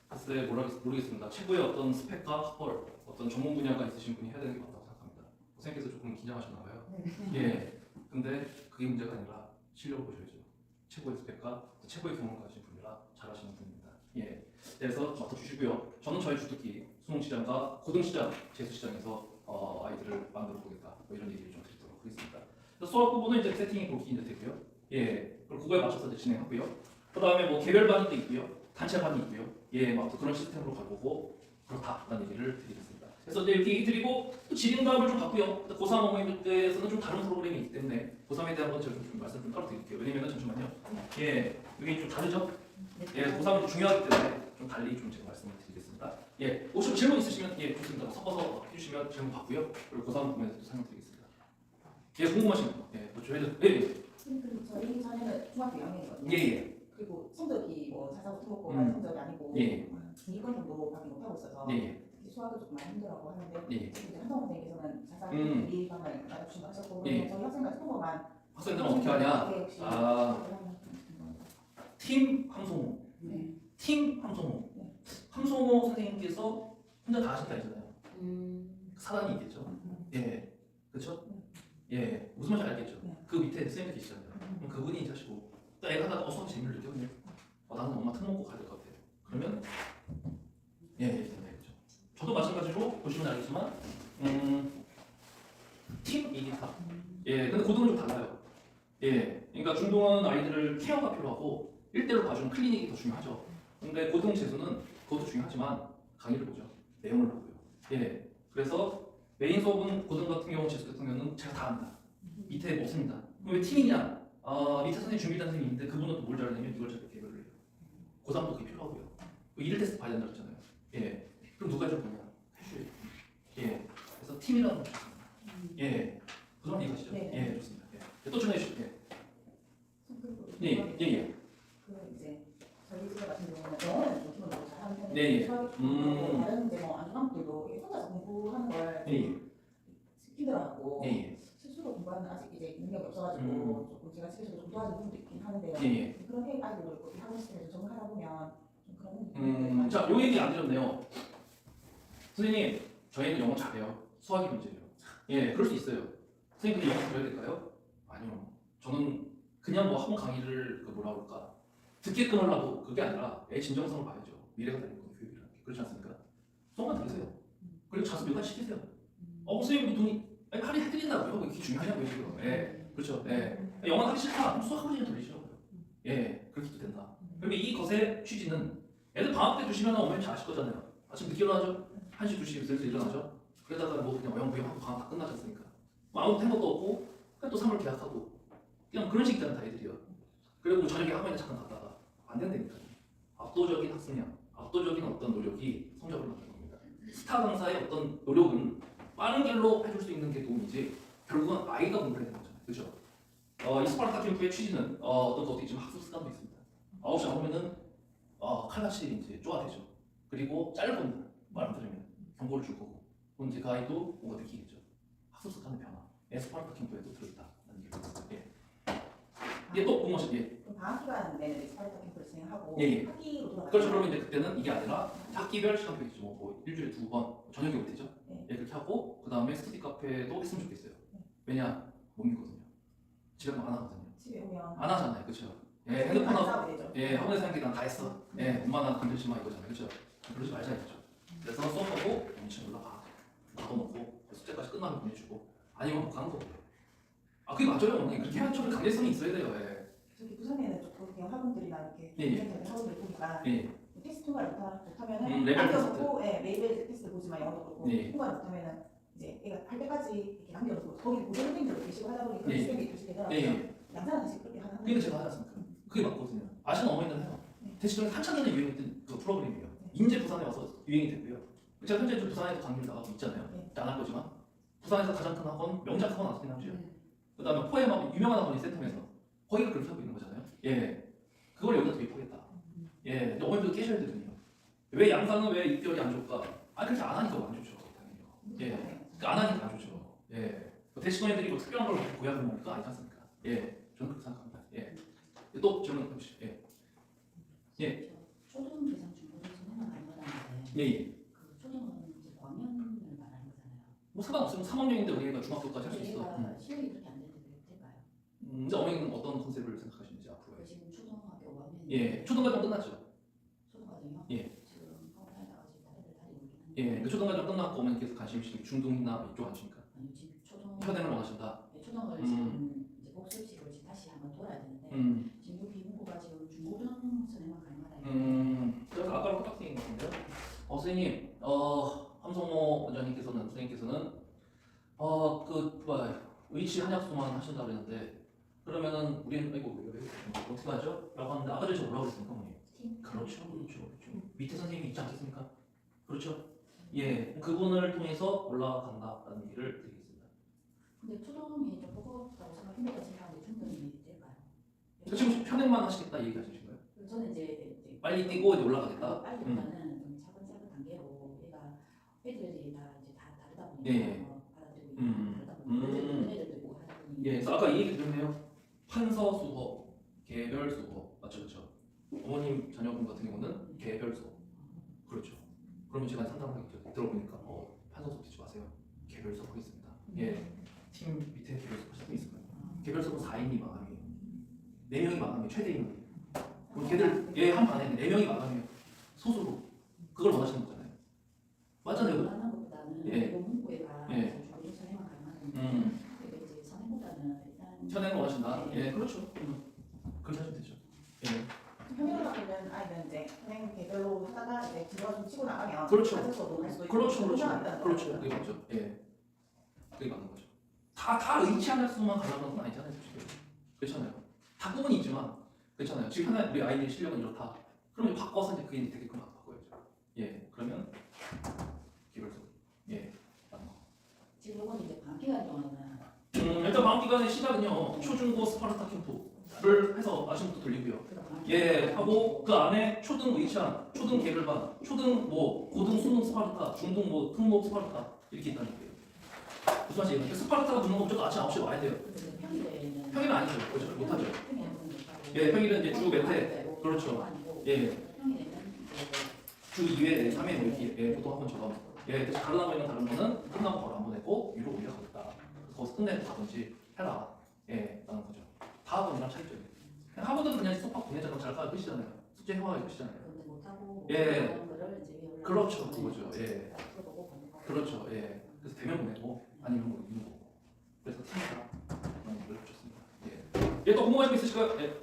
Speaker 1: 글쎄 모르겠습니다. 최고의 어떤 스펙과 학벌, 어떤 전문 분야가 있으신 분이 해야 되는 게 맞다고 생각합니다. 선생님께서 조금 긴장하셨나 봐요. 예, 근데 그게 문제가 아니라 실력을 보셔야죠. 최고의 스펙과 최고의 경험을 가진 분이라 잘하시는 분입니다. 예, 그래서 맡아주시고요. 저는 저희 주특기 수능시장과 고등시장, 재수시장에서 아이들을 만들어 보겠다. 뭐 이런 얘기를 좀 드리도록 하겠습니다. 수학 부분은 이제 세팅이 그렇게 이제 되고요. 예, 그리고 그거에 맞춰서 이제 진행하고요. 그 다음에 뭐 개별반이 또 있고요, 단체반이 있고요. 예, 막 그런 시스템으로 가보고 그렇다라는 얘기를 드리겠습니다. 그래서 이제 이렇게 얘기 드리고 또 질의응답을 좀 받고요. 고3 어머님들 때에서는 좀 다른 프로그램이 있기 때문에 고3에 대한 건 제가 좀 말씀 좀 따로 드릴게요. 왜냐면은 잠시만요. 예, 이게 좀 다르죠? 예, 고3은 좀 중요하기 때문에 좀 달리 좀 제가 말씀을 드리겠습니다. 예, 혹시 질문 있으시면 예, 좋습니다. 섞어서 해주시면 질문 받고요. 그리고 고3 부분에서 또 설명드리겠습니다. 예, 궁금하신 거. 예, 뭐 저희도
Speaker 2: 그리고 저희 자녀는 중학교 2학년이거든요.
Speaker 1: 예.
Speaker 2: 그리고 성적이 뭐 자사고 특목고라는 성적이 아니고
Speaker 1: 예.
Speaker 2: 중위권 정도밖에 못하고 있어서
Speaker 1: 예.
Speaker 2: 특히 수학을 조금 많이 힘들어하고 하는데
Speaker 1: 예.
Speaker 2: 이제 한성 선생님께서는 자사
Speaker 1: 음.
Speaker 2: 대비반을 나눠주신다고 하셨고
Speaker 1: 예.
Speaker 2: 저희 학생과 특목고만
Speaker 1: 학생들은 어떻게 하냐?
Speaker 2: 혹시
Speaker 1: 팀 함송호.
Speaker 2: 네.
Speaker 1: 팀 함송호.
Speaker 2: 네.
Speaker 1: 함송호 선생님께서 혼자 다 하신다 했잖아요. 사단이 있겠죠. 예. 그렇죠? 예. 무슨 말인지 알겠죠.
Speaker 2: 네.
Speaker 1: 그 밑에 선생님들 계시잖아요. 그럼 그분이 이제 하시고 또 애가 하다가 수학 재미를 느꼈거든요. 나는 엄마 특목고 가야 될 것 같아. 그러면 예, 된다겠죠. 저도 마찬가지로 보시면 알겠지만 팀 2기타. 예. 근데 고등은 좀 달라요. 예. 그러니까 중동은 아이들을 케어가 필요하고 1대1로 봐주는 클리닉이 더 중요하죠. 근데 고등 재수는 그것도 중요하지만 강의를 보죠. 내용을 보고요. 예. 그래서 메인 수업은 고등 같은 경우, 재수 같은 경우는 제가 다 합니다. 밑에 못 씁니다. 그럼 왜 팀이냐? 밑에 선생님 준비단 선생님이 있는데 그분은 또 뭘 잘하냐면 이걸 잘 개별을 해요. 고3도 그게 필요하고요. 일일 테스트 봐야 된다고 했잖아요. 예. 그럼 누가 좀 보냐? 해줘요. 예. 그래서 팀이라는 거 좋습니다. 예. 무슨 말인지 이해가시죠?
Speaker 2: 네.
Speaker 1: 예, 좋습니다. 예. 또 전해 주시죠. 예. 예, 예.
Speaker 2: 그 이제 저희 집에 같은 경우는 영어는 좀 기본적으로 잘하는 편인데
Speaker 1: 네, 예.
Speaker 2: 수학이 좀 다른 이제 뭐 안중학들도 혼자서 공부하는 걸
Speaker 1: 예.
Speaker 2: 힘들어하고
Speaker 1: 예, 예.
Speaker 2: 스스로 공부하는 아직 이제 능력이 없어가지고 조금 제가 집에서도 좀 도와주는 부분도 있긴 하는데요.
Speaker 1: 예, 예.
Speaker 2: 그런 아이들도 있고 학원 시스템에서 적응하다 보면 좀 그런
Speaker 1: 자, 요 얘기 안 드렸네요. 선생님, 저희는 영어 잘해요. 수학이 문제예요. 예, 그럴 수 있어요. 선생님, 근데 영어 배워야 될까요? 아니요. 저는 그냥 뭐 학원 강의를 그 뭐라 그럴까 듣게끔 하려고 그게 아니라 애 진정성을 봐야죠. 미래가 달린 건 교육이라는 게 그렇지 않습니까? 수업만 들으세요. 그리고 자습 몇 가지 시키세요. 선생님이 돈이 할인 해드린다고요? 그게 중요하냐고요 지금. 예, 그렇죠. 예, 영어 하기 싫다. 수학 하루 종일 돌리시라고요. 예, 그렇게도 된다. 그러면 이 것의 취지는 애들 방학 때 두시면 어머니 잘하실 거잖아요. 아침 늦게 일어나죠? 1시, 2시 슬슬 일어나죠? 그러다가 뭐 그냥 어영부영하고 방학 다 끝나셨으니까 뭐 아무것도 한 것도 없고 그냥 또 3월 계약하고 그냥 그런 식이잖아요, 다 애들이요. 그리고 뭐 저녁에 학원에 잠깐 갔다가 안 된다니까요. 압도적인 학습량, 압도적인 어떤 노력이 성적을 만드는 겁니다. 스타 강사의 어떤 노력은 빠른 길로 해줄 수 있는 게 도움이지 결국은 아이가 공부해야 되는 거잖아요. 그렇죠? 이 스파르타 캠프의 취지는 어떤 것도 있지만 학습 습관도 있습니다. 9시 안 오면은 칼같이 이제 쪼아대죠. 그리고 짧은 말 안 들으면 경고를 줄 거고 그럼 이제 그 아이도 뭔가 느끼겠죠. 학습 습관의 변화. 스파르타 캠프에도 들어있다는 얘기입니다. 예. 이게 또 궁금하신 예.
Speaker 2: 그럼 방학 기간 내내 스파르타 캠프를 진행하고
Speaker 1: 예, 예.
Speaker 2: 학기로 돌아가요.
Speaker 1: 그렇죠. 그러면 이제 그때는 이게 아니라 학기별 시간표 있죠. 뭐 일주일에 2번 저녁에 올 때죠.
Speaker 2: 네.
Speaker 1: 예, 그렇게 하고 그 다음에 스터디 카페도 했으면 좋겠어요. 왜냐 못 믿거든요. 집에 가면 안 하거든요.
Speaker 2: 집에 오면
Speaker 1: 안 하잖아요, 그렇죠? 예,
Speaker 2: 핸드폰
Speaker 1: 핸드폰하고
Speaker 2: 싸우게 되죠.
Speaker 1: 예, 학원에서 하는 게 난 다 했어. 예, 엄마 나 건들지 마 이거잖아요, 그렇죠? 그러지 말자 이거죠. 그래서 수업하고 엄청 올라가, 가둬놓고 숙제까지 끝나면 보내주고 아니면 못 가는 거고. 그게 맞아요, 어머니. 그렇게 한 좀 강제성이 있어야 돼요. 예.
Speaker 2: 저기 부산에는 조금 그냥 학원들이나 이렇게
Speaker 1: 예.
Speaker 2: 인터넷 학원들 보니까
Speaker 1: 예,
Speaker 2: 테스트 통과를 못하면은
Speaker 1: 레벨
Speaker 2: 남겨놓고 매일 테스트 보지만 영어도 그렇고
Speaker 1: 예.
Speaker 2: 통과를 못하면은 이제 애가 할 때까지 이렇게 남겨놓고 거기 고대 선생님들 계시고 하다 보니까
Speaker 1: 예.
Speaker 2: 수업이 교실되더라고요.
Speaker 1: 예.
Speaker 2: 양산한 식 그렇게 하는
Speaker 1: 그게 제가 하지 않습니까? 그게 맞거든요. 아시는 어머니들은 해요. 대체 저는 한참 전에 유행했던 그 프로그램이에요. 인제 부산에 와서 유행이 됐고요. 제가 현재 좀 부산에도 강의를 나가고 있잖아요.
Speaker 2: 네.
Speaker 1: 안 할 거지만 부산에서 가장 큰 학원 명작 학원 아스킨 함주요. 그다음에 포엠하고 유명한 학원이 센텀에서 거기가 그렇게 하고 있는 거잖아요. 예, 그걸 여기다 도입하겠다. 예, 근데 어머니도 깨셔야 되거든요. 왜 양상은 왜 입결이 안 좋을까? 그렇게 안 하니까 안 좋죠, 당연히요. 예, 그러니까 안 하니까 안 좋죠. 예, 대신원애들이 뭐 특별한 걸 보여야 되는 거니까 아니지 않습니까? 예, 저는 그렇게 생각합니다. 예, 또 질문 해보시죠. 예, 예,
Speaker 4: 초등 대상 중고등생만 가능하다는데
Speaker 1: 예, 예.
Speaker 4: 그 초등은 이제 광년을 말하는 거잖아요.
Speaker 1: 뭐 상관없으면 3학년인데 우리가 중학교까지 할 수 있어.
Speaker 4: 얘가 실력이 그렇게 안 되는데 왜 될까요?
Speaker 1: 이제 어머니는 어떤 컨셉을 생각하시는지 앞으로.
Speaker 4: 그 지금 초등학교 5학년
Speaker 1: 예, 초등과정 끝났죠.
Speaker 4: 초등과정이요?
Speaker 1: 예.
Speaker 4: 지금 학원 다니다가 지금 다른 데 다니고 있긴 한데
Speaker 1: 예, 그 초등과정 끝났고 어머니께서 관심이 중등이나 이쪽 아십니까?
Speaker 4: 아니 지금 초등
Speaker 1: 현행을 원하신다.
Speaker 4: 초등을 지금 이제 복습식으로 지금 다시 한번 돌아야 되는데 지금 여기 문구가 지금 중고등선에만 가능하다.
Speaker 1: 그래서 아까랑 똑같은 얘기인 것 같은데요. 선생님, 함성모 원장님께서는 선생님께서는 의치 한약수만 하신다 그랬는데 그러면은 우리는 어떻게 하죠? 라고 하는데 아까 전에 뭐라고 그랬습니까, 어머니? 그렇죠. 밑에 선생님이 있지 않겠습니까? 그렇죠. 예, 그분을 통해서 올라간다라는 얘기를 드리겠습니다.
Speaker 4: 근데 초등이 좀 버겁다고 생각합니다. 생각하는데 중등이 될까요?
Speaker 1: 지금 현행만 하시겠다 얘기 하시는 거예요?
Speaker 4: 저는 이제
Speaker 1: 빨리 뛰고 이제 올라가겠다.
Speaker 4: 빨리보다는 좀 차근차근 단계로 얘가 애들이 다 이제 다 다르다 보니까
Speaker 1: 예.
Speaker 4: 받아들이고 있고 그러다 보니까 어른 애들도 있고 하다 보니
Speaker 1: 예, 그래서 아까 이 얘기 드렸네요. 판서 수업, 개별 수업, 맞죠, 그렇죠. 어머님 자녀분 같은 경우는 개별 수업, 그렇죠. 그러면 제가 상담을 들어보니까 판서 수업 듣지 마세요. 개별 수업 하겠습니다. 예, 팀 밑에 개별 수업 하실 분 있을 거예요. 개별 수업은 4인이 마감이에요. 4명이 마감이에요. 최대 인원이. 그럼 걔들 한 반에 4명이 마감이에요. 소수로 그걸 원하시는 거잖아요. 맞잖아요.
Speaker 4: 하는 것보다는
Speaker 1: 예.
Speaker 4: 이거 문구에가
Speaker 1: 예.
Speaker 4: 중고등 선행만 가능하던데 그러니까 이제 선행보다는 일단
Speaker 1: 현행을 원하신다.
Speaker 4: 예.
Speaker 1: 예, 그렇죠. 그렇게 하시면 되죠. 예.
Speaker 2: 현역을 하고 있는 아이는 이제 선행 개별로 하다가 이제 진로가 좀 치고 나가면
Speaker 1: 그렇죠.
Speaker 2: 다른 수업으로 갈 수도 있고
Speaker 1: 그렇죠,
Speaker 2: 그런
Speaker 1: 그렇죠,
Speaker 2: 상황이 있다는
Speaker 1: 그렇죠.
Speaker 2: 거죠.
Speaker 1: 그게 맞죠. 예, 그게 맞는 거죠. 다 의치할 수만 가려는 건 아니잖아요, 솔직히. 그렇잖아요. 다 부분이 있지만, 그렇잖아요. 지금 하나 우리 아이의 실력은 이렇다. 그럼 이제 바꿔서 이제 그게 되게끔 바꿔야죠. 예, 그러면 기별수. 예, 맞는 거.
Speaker 4: 지금 이건 이제 방학 기간 동안은
Speaker 1: 일단 방학 기간의 시작은요, 초중고 스파르타 캠프를 해서 아침부터 돌리고요. 예, 하고 그 안에 초등 의치한, 초등 개별반, 초등 고등 수능 스파르타, 중등 특목 스파르타 이렇게 있다는 거예요. 무슨 말이에요? 스파르타가 붙는 거 무조건 아침 9시에 와야 돼요.
Speaker 4: 평일에는
Speaker 1: 평일은 아니죠. 그렇죠. 못하죠.
Speaker 4: 평일에는 못하고
Speaker 1: 예, 평일은 이제 주 몇 회. 그렇죠. 예,
Speaker 4: 평일에는
Speaker 1: 주 2회, 3회 뭐 이렇게 예, 보통 학원처럼. 예, 그래서 다른 학원이랑 다른 거는 끝나고 바로 안 보내고 위로 올려가겠다. 거기서 끝내고 가든지 해라. 예, 라는 거죠. 다 학원이랑 차이죠. 그냥 학원들은 그냥 수업하고 보내자고 잘 가야 끝이잖아요. 숙제 해와야 끝이잖아요.
Speaker 4: 근데 못하고
Speaker 1: 예.
Speaker 4: 그런 거를 이제 위에 올라가서
Speaker 1: 그렇죠, 그거죠. 예,
Speaker 4: 풀어보고 보내고.
Speaker 1: 그렇죠. 예, 그래서 되면 보내고 아니면 뭐 있는 거고. 그래서 팀이다. 그런 걸 붙였습니다. 예, 또 궁금한 거 있으실까요? 예.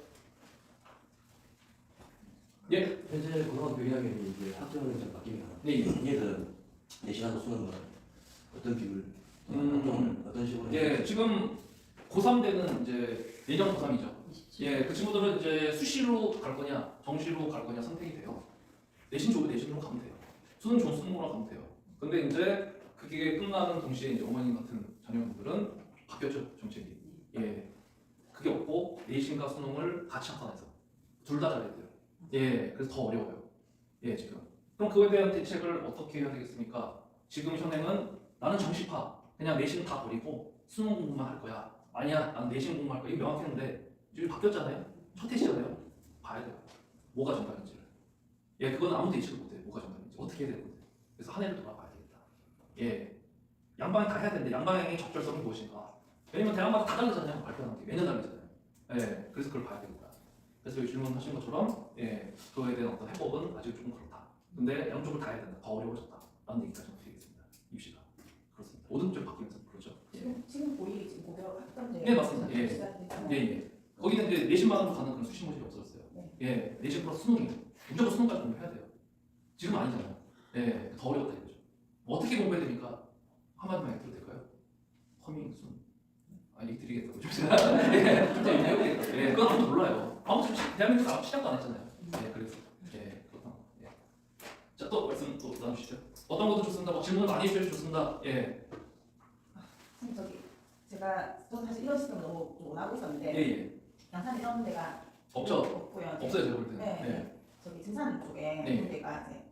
Speaker 5: 현재 고등학교 2학년이 이제 학점을 좀 바뀌면
Speaker 1: 네.
Speaker 5: 얘들은 내신하고 수능은 어떤 비율, 학점을 어떤 식으로?
Speaker 1: 예, 지금 고3 때는 이제 내년 고3이죠. 예, 그 친구들은 이제 수시로 갈 거냐, 정시로 갈 거냐 선택이 돼요. 내신 좋으면 내신으로 가면 돼요. 수능 좋은 수능으로 가면 돼요. 근데 이제 그게 끝나는 동시에 이제 어머님 같은 자녀분들은 바뀌었죠, 정책이. 예, 그게 없고 내신과 수능을 같이 합산해서 둘 다 잘해야 돼요. 예, 그래서 더 어려워요. 예, 지금. 그럼 그거에 대한 대책을 어떻게 해야 되겠습니까? 지금 현행은 나는 정시파, 그냥 내신 다 버리고 수능 공부만 할 거야. 아니야, 난 내신 공부할 거야. 이거 명확했는데 지금 바뀌었잖아요. 첫 해시잖아요. 봐야 돼요. 뭐가 정답인지를. 예, 그건 아무도 예측을 못해요. 뭐가 정답인지. 어떻게 해야 되는지. 그래서 한 해를 돌아봐야 되겠다. 예, 양방향 다 해야 되는데 양방향의 적절성이 무엇인가? 왜냐면 대학마다 다 다르잖아요. 발표하는 게 매년 다르잖아요. 예, 그래서 그걸 봐야 되겠다. 그래서 여기 질문하신 것처럼 예, 그거에 대한 어떤 해법은 아직 조금 그렇다. 근데 양쪽을 다 해야 된다. 더 어려워졌다. 라는 얘기까지 드리겠습니다. 입시가 그렇습니다. 모든 쪽 바뀌면서 그렇죠.
Speaker 2: 지금 고이 지금 고교 학점제.
Speaker 1: 네, 맞습니다. 예.
Speaker 2: 시작됐잖아요.
Speaker 1: 예, 예. 거기는 이제 내신 받으러 가는 그런 수시 모집이 없어졌어요.
Speaker 2: 네.
Speaker 1: 예, 내신 플러스 수능이 무조건 수능까지 공부해야 돼요. 지금 아니잖아요. 예, 더 어려웠다 이거죠. 뭐 어떻게 공부해야 되니까 한마디만 해도 될까요? 커밍 순. 아, 얘기 드리겠다고 좀. 예, 좀 얘기해야겠다. 예, 그건 아무도 몰라요. 아무도 지금 대한민국 아무 시작도 안 했잖아요. 예, 그래서 예, 그렇다. 예. 자, 또 말씀 또 나누시죠. 어떤 것도 좋습니다. 뭐 질문 많이 해주셔서 좋습니다. 예,
Speaker 2: 선생님 저기 저는 사실 이런 시스템을 너무 좀 원하고
Speaker 1: 예,
Speaker 2: 있었는데
Speaker 1: 예.
Speaker 2: 양산 이런 데가
Speaker 1: 없죠.
Speaker 2: 없고요.
Speaker 1: 없어요, 제가 볼 때는.
Speaker 2: 네.
Speaker 1: 예.
Speaker 2: 저기 등산 쪽에
Speaker 1: 네.
Speaker 2: 그런 데가 이제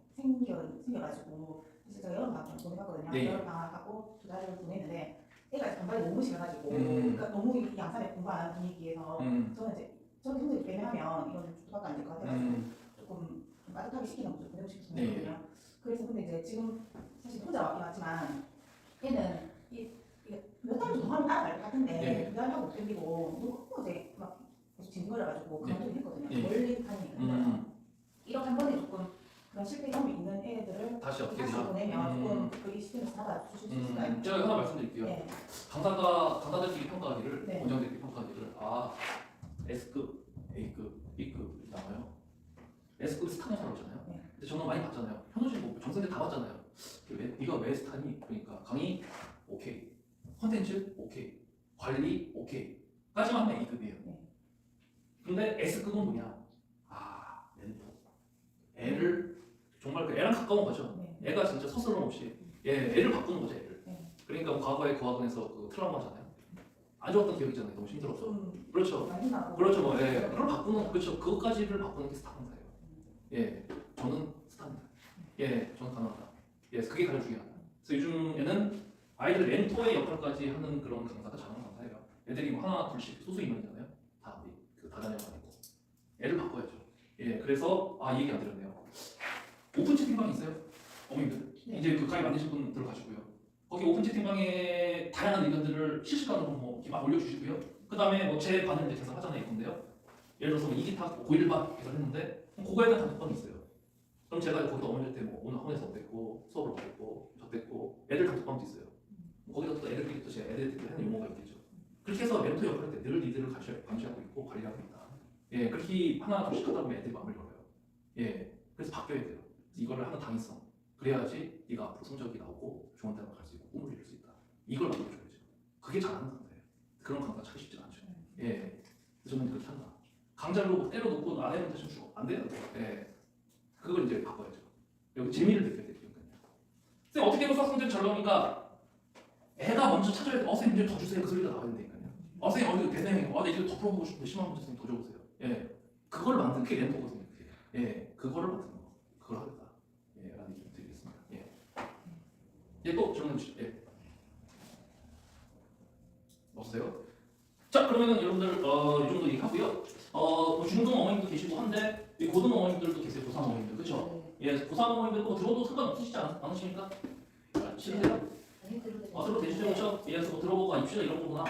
Speaker 2: 생겨가지고 그래서 제가 여러 방학 보내봤거든요.
Speaker 1: 네.
Speaker 2: 여러 방학하고 2달을 보냈는데 애가 반발이 너무 심해가지고
Speaker 1: 음.
Speaker 2: 그러니까 너무 이 양산에 공부 안 하는 분위기에서 저는 이제 저는 성적이 빼내하면 이건 주도밖에 안 될 것 같아가지고 조금 좀 빠듯하게 시키는 좀 보내고 싶은
Speaker 1: 네.
Speaker 2: 거거든요. 그래서 근데 이제 지금 사실 혼자 왔긴 하지만 얘는 몇 달 정도 하면 따라갈 것 같은데
Speaker 1: 네.
Speaker 2: 2달 하고 땡기고 너무 이제 막 계속 징그러가지고
Speaker 1: 네.
Speaker 2: 그만두긴 했거든요.
Speaker 1: 네.
Speaker 2: 멀리 다니니까. 1억 한 번에 조금 그런 실패 경험이 있는 애들을
Speaker 1: 다시 어떻게
Speaker 2: 다시
Speaker 1: 되나?
Speaker 2: 보내면 조금 그 시스템에서 잡아주실 수 있을까요?
Speaker 1: 제가 하나 말씀드릴게요.
Speaker 2: 네.
Speaker 1: 강사들끼리 평가하기를,
Speaker 2: 네.
Speaker 1: 원장들끼리 평가하기를, S급, A급, B급 나와요. S급 스타에서 나오잖아요.
Speaker 2: 네.
Speaker 1: 근데 저는 많이 봤잖아요. 현우씨 뭐 정선대 다 봤잖아요. 네가 왜 스타니? 그러니까 강의 오케이, 컨텐츠 오케이, 관리 오케이 까지만 하면 A급이에요.
Speaker 2: 네.
Speaker 1: 근데 S급은 뭐냐? 멘토. 애를 정말 그 애랑 가까운 거죠.
Speaker 2: 네.
Speaker 1: 애가 진짜 서스럼 없이 애를 바꾸는 거죠, 애를.
Speaker 2: 네.
Speaker 1: 그러니까 과거에 그 학원에서 그 트라우마잖아요. 안 좋았던 기억이잖아요. 너무 힘들어서.
Speaker 2: 좀
Speaker 1: 그렇죠.
Speaker 2: 많이 나고
Speaker 1: 그렇죠, 뭐. 예. 그걸 바꾸는 그렇죠. 그것까지를 바꾸는 게 스타 강사예요. 예, 저는 스타입니다. 예, 저는 가능하다. 예, 그게 가장 중요하다. 그래서 요즘에는 아이들 멘토의 역할까지 하는 그런 강사가 잘하는 강사예요. 애들이 뭐 하나 둘씩 소수 인원이잖아요. 다 우리 그 다단계가 아니고 애를 바꿔야죠. 예, 그래서 이 얘기 안 드렸네요. 오픈 채팅방이 있어요. 어머님들
Speaker 2: 네.
Speaker 1: 이제 그 가입 만드신 분 들어가시고요. 거기 오픈 채팅방에 다양한 의견들을 실시간으로 뭐 이렇게 막 올려주시고요. 그 다음에 뭐 제 반을 이제 개설하잖아요. 이건데요. 예를 들어서 뭐 이기탁 고1반 개설했는데 그거에 대한 단톡방이 있어요. 그럼 제가 거기다 어머니한테 뭐 오늘 학원에서 어땠고 수업을 어땠고 저땠고 애들 단톡방도 있어요. 거기다 또 애들끼리 또 제가 애들끼리 하는 용어가 있겠죠. 그렇게 해서 멘토 역할을 할 때 늘 니들을 감시하고 있고 관리하고 있다. 예, 그렇게 하나 둘씩 하다 보면 애들이 마음을 열어요. 예, 그래서 바뀌어야 돼요. 이거를 하는 당위성. 그래야지 네가 앞으로 성적이 나오고 좋은 대학을 갈 수 있고 꿈을 이룰 수 있다. 이걸 만들어줘야죠. 그게 잘하는 강사예요. 그런 강사 찾기 쉽지 않죠. 예, 그래서 저는 그렇게 한다. 강좌로 뭐 때려놓고 안 해면 대충 주고 안 돼요. 예, 그걸 이제 바꿔야죠. 여기 재미를 느껴야 되니까요. 선생님 어떻게 해서 수학생들이 잘 나오니까 애가 먼저 찾아야 돼. 선생님 이제 더 주세요. 그 소리가 나와야 된다니까요. 선생님 어디 대단해. 나 이거 더 풀어보고 싶은데 10만 문제 선생님 더 줘보세요. 예, 그걸 만든 게 멘토거든요. 예, 그거를 만드는 거. 그걸 하겠다. 예, 라는 얘기 드리겠습니다. 예. 예, 또 질문 주시죠. 예. 없어요? 자, 그러면은 여러분들 이 정도 얘기하고요. 뭐 중등 어머님도 계시고 한데 이 고등 어머님들도 계세요. 고3 어머님들, 그렇죠? 예, 고3 어머님들 뭐 들어도 상관없으시지 않으십니까? 싫으세요? 들어도 되시죠, 그렇죠? 예, 그래서 뭐 들어보고 입시다 이런 거구나.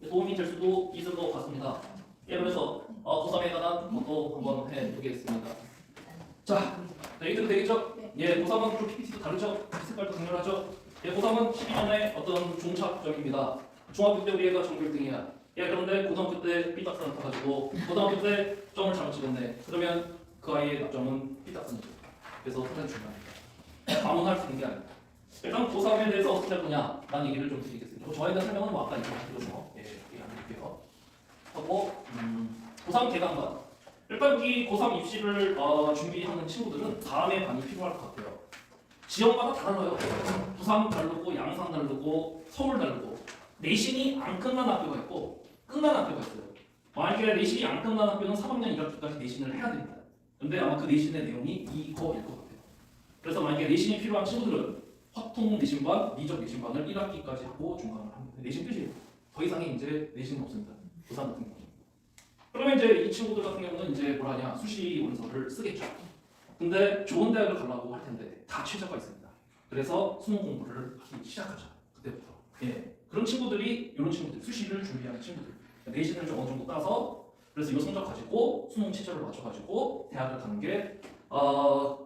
Speaker 1: 도움이 될 수도 있을 것 같습니다. 예, 그래서 고3에 관한 것도 한번 해보겠습니다. 자, 얘기들 되겠죠? 예, 고3은 좀 PPT도 다르죠? 색깔도 강렬하죠? 예, 고3은 12년의 어떤 종착점입니다. 중학교 때 우리 애가 전교 1등이야. 예, 그런데 고등학교 때 삐딱선 나타가지고 고등학교 때 점을 잘못 찍었네. 그러면 그 아이의 낙점은 삐딱선이죠. 그래서 상당히 중요합니다. 아무나 할 수 있는 게 아닙니다. 일단 고3에 대해서 어떻게 할 거냐 라는 얘기를 좀 드리겠습니다. 저에 대한 설명은 뭐 아까 이렇게드려서 얘기 안 드릴게요. 하고 고3 개강반 일단 이 고3 입시를 준비하는 친구들은 다음에 많이 필요할 것 같아요. 지역마다 다 달라요. 부산 다르고 양산 다르고 서울 다르고 내신이 안 끝난 학교가 있고 끝난 학교가 있어요. 만약에 내신이 안 끝난 학교는 3학년 1학기까지 내신을 해야 됩니다. 근데 아마 그 내신의 내용이 이거일 것 같아요. 그래서 만약에 내신이 필요한 친구들은 확통 내신반, 미적 내신반을 1학기까지 하고 중간을 합니다. 내신 끝이에요. 더 이상의 이제 내신은 없습니다. 부산 같은 경우는. 그러면 이제 이 친구들 같은 경우는 이제 뭘 하냐 수시 원서를 쓰겠죠. 근데 좋은 대학을 가려고 할 텐데 다 최저가 있습니다. 그래서 수능 공부를 하기 시작하죠. 그때부터. 예. 그런 친구들이 이런 친구들 수시를 준비하는 친구들 내신을 좀 어느 정도 따서 그래서 이 성적 가지고 수능 최저를 맞춰가지고 대학을 가는 게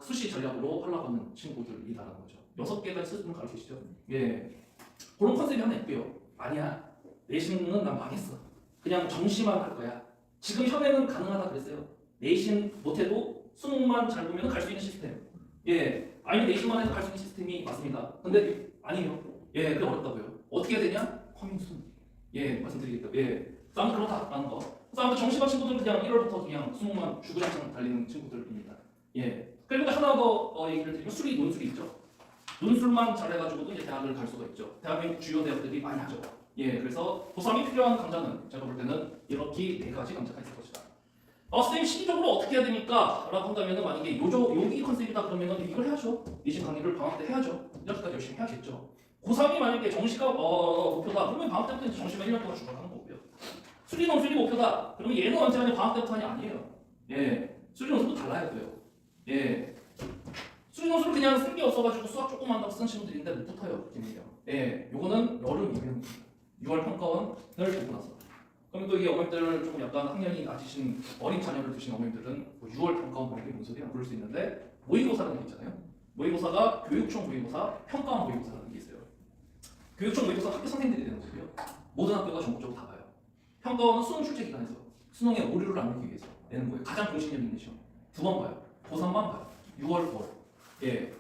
Speaker 1: 수시 전략으로 하려고 하는 친구들이라는 거죠. 6개가 있으면 가르치시죠. 예. 그런 컨셉이 하나 있고요. 아니야. 내신은 난 망했어. 그냥 정시만 할 거야. 지금 현행은 가능하다 그랬어요. 내신 못해도 수능만 잘 보면 갈 수 있는 시스템. 예. 아니면 내신만 해도 갈 수 있는 시스템이 맞습니다. 근데 아니에요. 예. 그게 어렵다고요. 어떻게 해야 되냐? 커밍순. 예. 말씀드리겠다. 예. 아무튼 그렇다라는 거. 그래서 아무튼 정시반 친구들은 그냥 1월부터 그냥 수능만 주구장창 달리는 친구들입니다. 예. 그리고 하나 더 얘기를 드리면 수리 논술이 있죠. 논술만 잘해가지고도 이제 대학을 갈 수가 있죠. 대한민국 주요 대학들이 많이 하죠. 예. 그래서 고3이 필요한 강좌는 제가 볼 때는 이렇게 4가지 강좌가 있을 것이다. 선생님 시기적으로 어떻게 해야 됩니까? 라고 한다면 만약에 여기 컨셉이다 그러면 이걸 해야죠. 내신 강의를 방학 때 해야죠. 1학기까지 열심히 해야겠죠. 고3이 만약에 정시가 목표다 그러면 방학 때부터 이제 정시만 1년 동안 준비하는 거고요. 수리 논술이 목표다 그러면 얘는 언제 하냐 방학 때부터 하냐 아니에요. 예. 수리 논술도 달라야 돼요. 예. 수리 논술 그냥 쓴 게 없어가지고 수학 조금 한다고 쓴 친구들인데 못 붙어요. 예. 요거는 여름 이후입니다. 6월 평가원을 보고 나서. 그럼 또 이게 어머님들 조금 약간 학년이 낮으신 어린 자녀를 두신 어머님들은 뭐 6월 평가원 모의고사 뭔 소리야 부를 수 있는데 모의고사라는 게 있잖아요. 모의고사가 교육청 모의고사, 평가원 모의고사라는 게 있어요. 교육청 모의고사 학교 선생님들이 되는 거고요. 모든 학교가 전국적으로 다 봐요. 평가원은 수능 출제 기간에서 수능의 오류를 안 내기 위해서 내는 거예요. 가장 공신력 있는 시험. 2번 봐요. 고3만 봐요. 6월, 9월. 예.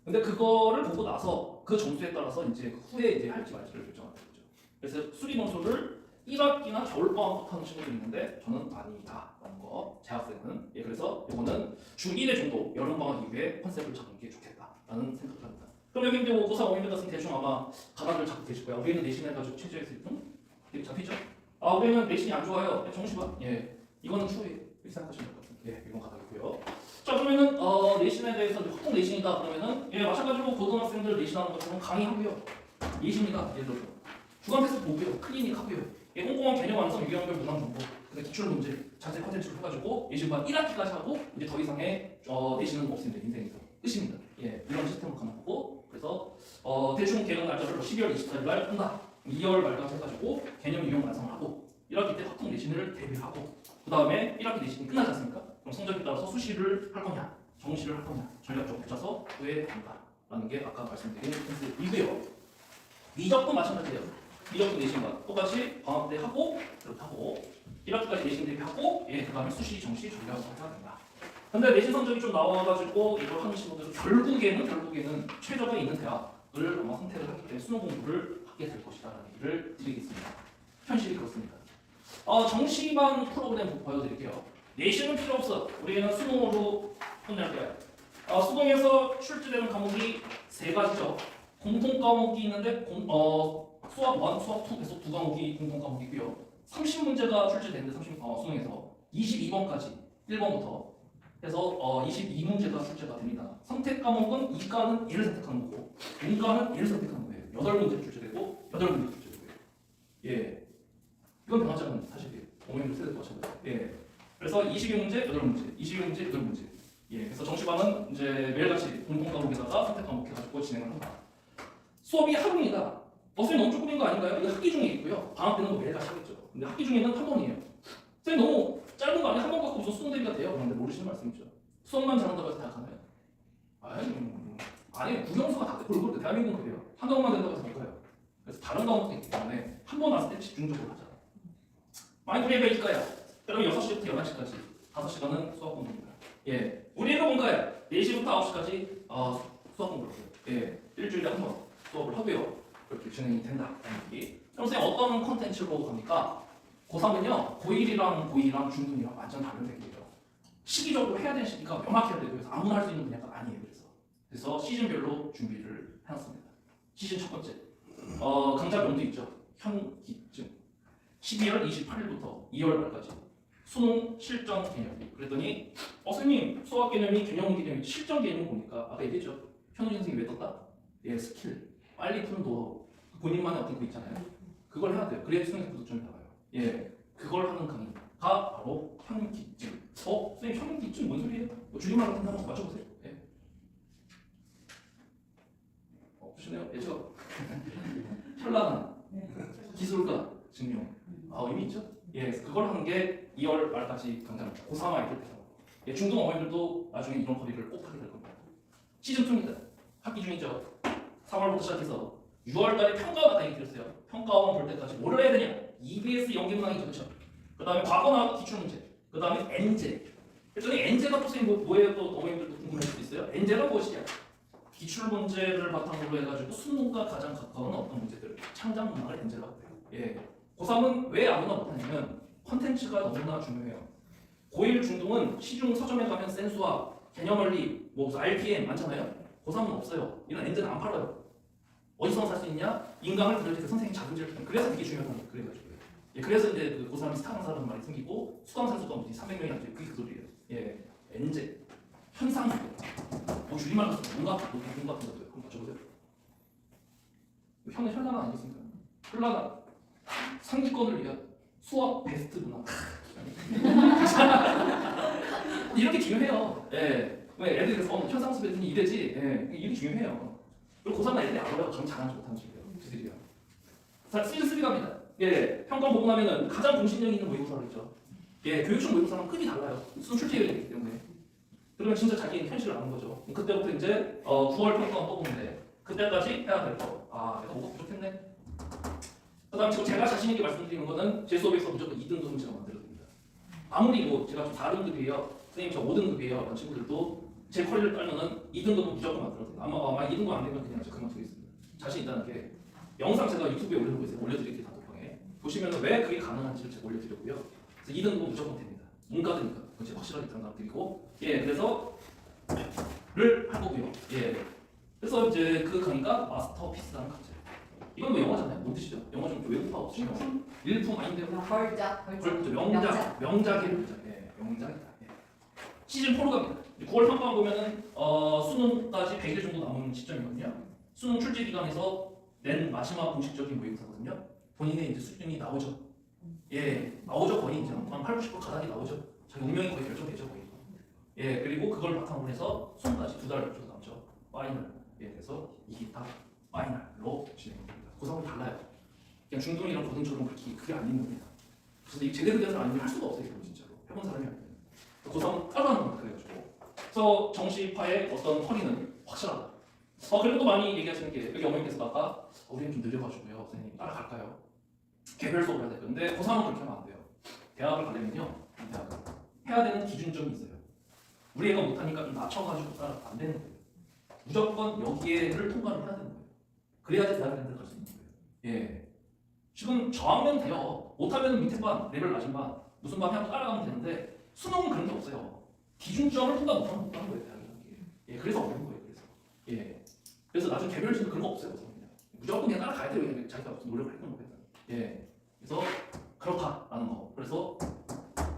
Speaker 1: 근데 그거를 보고 나서 그 점수에 따라서 이제 후에 이제 할지 말지를 결정하는 거죠. 그래서 수리 논술을 1학기나 겨울방학부터 하는 친구들이 있는데 저는 아니다라는 거. 제 학생은. 예, 그래서 이거는 중1의 정도 여름방학 이후에 컨셉을 잡는 게 좋겠다라는 생각을 합니다. 그럼 여기 이제 고3 어머님들 같은 대충 아마 가닥을 잡고 계실 거예요. 우리는 내신 해가지고 최저에서 1등? 이렇게 잡히죠? 우리는 내신이 안 좋아요. 정시반. 예, 이거는 추후에 이렇게 생각하시면 될 것 같습니다. 예, 이건 가닥이고요. 자, 그러면은 내신에 대해서 확통 내신이다 그러면은 예, 마찬가지로 고등학생들 내신하는 것처럼 강의하고요. 예시입니다. 예를 들어서 주간 테스트 보고요. 클리닉 하고요. 예, 꼼꼼한 개념 완성, 유형별 문항 정보, 그다음 기출 문제, 자세 컨텐츠를 해가지고 예시반 1학기까지 하고 이제 더 이상의 내신은 없습니다. 인생에서 끝입니다. 예, 이런 시스템으로 가는 거고 그래서 대충 개강 날짜를 12월 24일 날 한다. 2월 말까지 해가지고 개념 유형 완성을 하고 1학기 때 확통 내신을 대비하고 그 다음에 1학기 내신이 끝나지 않습니까? 그럼 성적에 따라서 수시를 할 거냐, 정시를 할 거냐 전략적으로 짜서 후에 한다라는 게 아까 말씀드린 컨셉이고요. 미적도 마찬가지예요. 미적도 내신과 똑같이 방학 때 하고 그렇게 하고 1학기까지 내신 대비하고 예, 그 다음에 수시, 정시 전략을 해야 된다. 근데 내신 성적이 좀 나와가지고 이걸 하는 친구들은 결국에는 최저가 있는 대학을 아마 선택을 하기 때문에 수능 공부를 하게 될 것이다라는 얘기를 드리겠습니다. 현실이 그렇습니다. 정시반 프로그램 보여드릴게요. 내신은 필요 없어. 우리는 수능으로 끝낼 거야. 수능에서 출제되는 과목이 3가지죠. 공통 과목이 있는데 수학 1, 수학 2에서 2과목이 공통 과목이고요. 30문제가 출제되는데 수능에서 22번까지 1번부터 해서 22문제가 출제가 됩니다. 선택 과목은 이과는 얘를 선택하는 거고 문과는 얘를 선택하는 거예요. 8문제 출제되고 8문제 출제되고요. 예, 이건 변하지 않는 사실이에요. 어머님들 세대도 마찬가지예요. 예, 그래서 22문제 8문제, 22문제 8문제. 예, 그래서 정시반은 이제 매일같이 공통 과목에다가 선택 과목 해가지고 진행을 한다. 수업이 하루입니다. 선생님 너무 조금인 거 아닌가요? 이거 학기 중에 있고요. 방학 때는 뭐 매일같이 하겠죠. 근데 학기 중에는 한 번이에요. 선생님 너무 짧은 거 아니에요? 한 번 갖고 무슨 수능 대비가 돼요? 그런데 모르시는 말씀이죠. 수업만 잘한다고 해서 대학 가나요? 아니 국영수가 다 골고루 대한민국은 그래요. 한 과목만 된다고 해서 못 가요. 그래서 다른 과목도 있기 때문에 한 번 왔을 때 집중적으로 하자. 마인드맵이 이거야. 그럼 6시부터 11시까지 5시간은 수학 공부입니다. 예, 우리 애가 뭔가요? 4시부터 9시까지 수학 공부를 했어요. 예, 일주일에 한 번 수업을 하고요. 이렇게 진행이 된다. 그럼 선생님 어떤 컨텐츠로 갑니까? 고3은요, 고1이랑 고2랑 중등이랑 완전 다른 세계예요. 시기적으로 해야 되는 시기가 명확해야 되고 그래서 아무나 할 수 있는 분야가 아니에요. 그래서 시즌별로 준비를 해놨습니다. 시즌 첫 번째, 강좌명도 있죠. 현기증 12월 28일부터 2월 말까지 수능 실전 개념. 그랬더니 선생님 수학 개념이 개념 개념이 실전 개념 보니까 아까 얘기했죠. 현우 선생님이 왜 떴다? 예, 스킬 빨리 푸는 노하우 본인만의 어떤 거 있잖아요. 그걸 해야 돼요. 그래야 수능에서 고득점이 나와요. 예, 그걸 하는 강의가 바로 현기증. 선생님 현기증 뭔 소리예요? 줄임말 같은 거 한번 맞춰보세요. 예. 보시네요. 예, 저 현란한 기술가 증명. 의미 있죠? 예, 그걸 하는 게 2월 말까지 강좌입니다. 고3 아이들 대상. 예, 중등 어머니들도 나중에 이런 커리를 꼭 하게 될 겁니다. 시즌 2입니다. 학기 중이죠. 3월부터 시작해서 6월달에 평가원 얘기 드렸어요. 평가원 볼 때까지 뭘 해야 되냐? EBS 연계문항이죠, 그렇죠? 그 다음에 과거나 기출 문제. 그 다음에 N제. 그랬더니 N제가 또 선생님 뭐예요? 또 어머님들도 궁금할 수도 있어요. N제가 무엇이냐? 기출 문제를 바탕으로 해가지고 수능과 가장 가까운 어떤 문제들, 창작 문항을 N제라고 해요. 예. 고3은 왜 아무나 못하냐면 컨텐츠가 너무나 중요해요. 고1 중등은 시중 서점에 가면 센수와 개념원리, 뭐 RPM 많잖아요. 고3은 없어요. 이런 N제는 안 팔아요. 어디서 살 수 있냐? 인강을 들을 때 선생님 자금제를 좀 그래서 되게 중요한 거예요. 그래가지고요. 예, 그래서 이제 그 고3이 스타강사라는 말이 생기고 수강산수가 뭐지 300명이 안 돼요. 그게 그 소리예요. 예, N제 현상 줄임말 같은 뭔가 같은 것도요. 한번 맞춰보세요. 현의 현란한 아니겠습니까? 현란한 상위권을 위한 수학 베스트 문화. 이렇게 중요해요. 예. 왜 애들이 그래서 현상수 배우니 이래지. 예. 이게 중요해요. 그리고 고3은 애들이 알아요. 전 잘하지 못하는 식이에요. 그들이요. 자, 시즌 3 갑니다. 예. 평가 보고 나면은 가장 공신력 있는 모의고사를 했죠. 예. 교육청 모의고사랑 급이 달라요. 수능 출제율이기 때문에. 그러면 진짜 자기는 현실을 아는 거죠. 그때부터 이제 9월 평가원 뽑는데 그때까지 해야 될 거. 내가 뭐가 부족했네. 그다음 지금 제가 자신 있게 말씀드리는 거는 제 수업에서 무조건 2등급은 제가 만들어드립니다. 아무리 뭐 제가 좀 4등급이에요, 선생님 저 5등급이에요 이런 친구들도 제 커리를 따면은 2등급은 무조건 만들어드립니다. 아마 2등급 안 되면 그냥 제가 그만두겠습니다. 자신 있다는 게 영상 제가 유튜브에 올려놓고 있어요. 올려드릴게요. 단톡방에 보시면 왜 그게 가능한지를 제가 올려드렸고요. 그래서 2등급은 무조건 됩니다. 문과드니까 그건 제가 확실하게 장담드리고 그래서 를 할 거고요. 그래서 이제 그 강의가 마스터피스라는 강좌예요. 이건 뭐 영어잖아요. 뭔 뜻이죠? 영어 좀 외국파 없으시죠? 일품 아닌데요?
Speaker 4: 걸작.
Speaker 1: 명작의 명작. 명작이다. 시즌 4로 갑니다. 9월 평가원 보면은 수능까지 100일 정도 남은 시점이거든요. 수능 출제 기간에서 낸 마지막 공식적인 모의고사거든요. 본인의 이제 수준이 나오죠. 나오죠. 거의 이제 한 80, 90% 가닥이 나오죠. 자기 운명이 거의 결정되죠. 거의. 그리고 그걸 바탕으로 해서 수능까지 2달 정도 남죠. 파이널. 그래서 이게 다 파이널로 진행됩니다. 고3은 달라요. 그냥 중등이랑 고등처럼 그게 아닌 겁니다. 그래서 이 제대로 된 사람 아니면 할 수가 없어요. 진짜로. 해본 사람이 아니면. 고3은 따라하는 겁니다. 그래가지고. 그래서 정시파의 어떤 허리는 확실하다. 그리고 또 많이 얘기하시는 게 여기 어머니께서 아까 우리는 좀 느려가지고요. 선생님 따라갈까요? 개별 수업을 해야 돼요. 근데 고3은 그렇게 하면 안 돼요. 대학을 가려면요. 대학은 해야 되는 기준점이 있어요. 우리 애가 못하니까 좀 낮춰가지고 따라 안 되는 거예요. 무조건 여기에를 통과를 해야 되는 거예요. 그래야지 대학을 갈 수 있는 거예요. 지금 저학년 돼요. 못하면 밑에 반, 레벨 낮은 반, 무슨 반 해도 따라가면 되는데 수능은 그런 게 없어요. 기준점을 통과 못하면 못 가는 거예요. 대학이라는 게. 그래서 어려운 거예요. 그래서 나중에 개별적으로 그런 거 없어요. 그냥. 무조건 그냥 따라가야 돼요. 그냥 자기가 노력을 했던 거예요. 그래서 그렇다라는 거. 그래서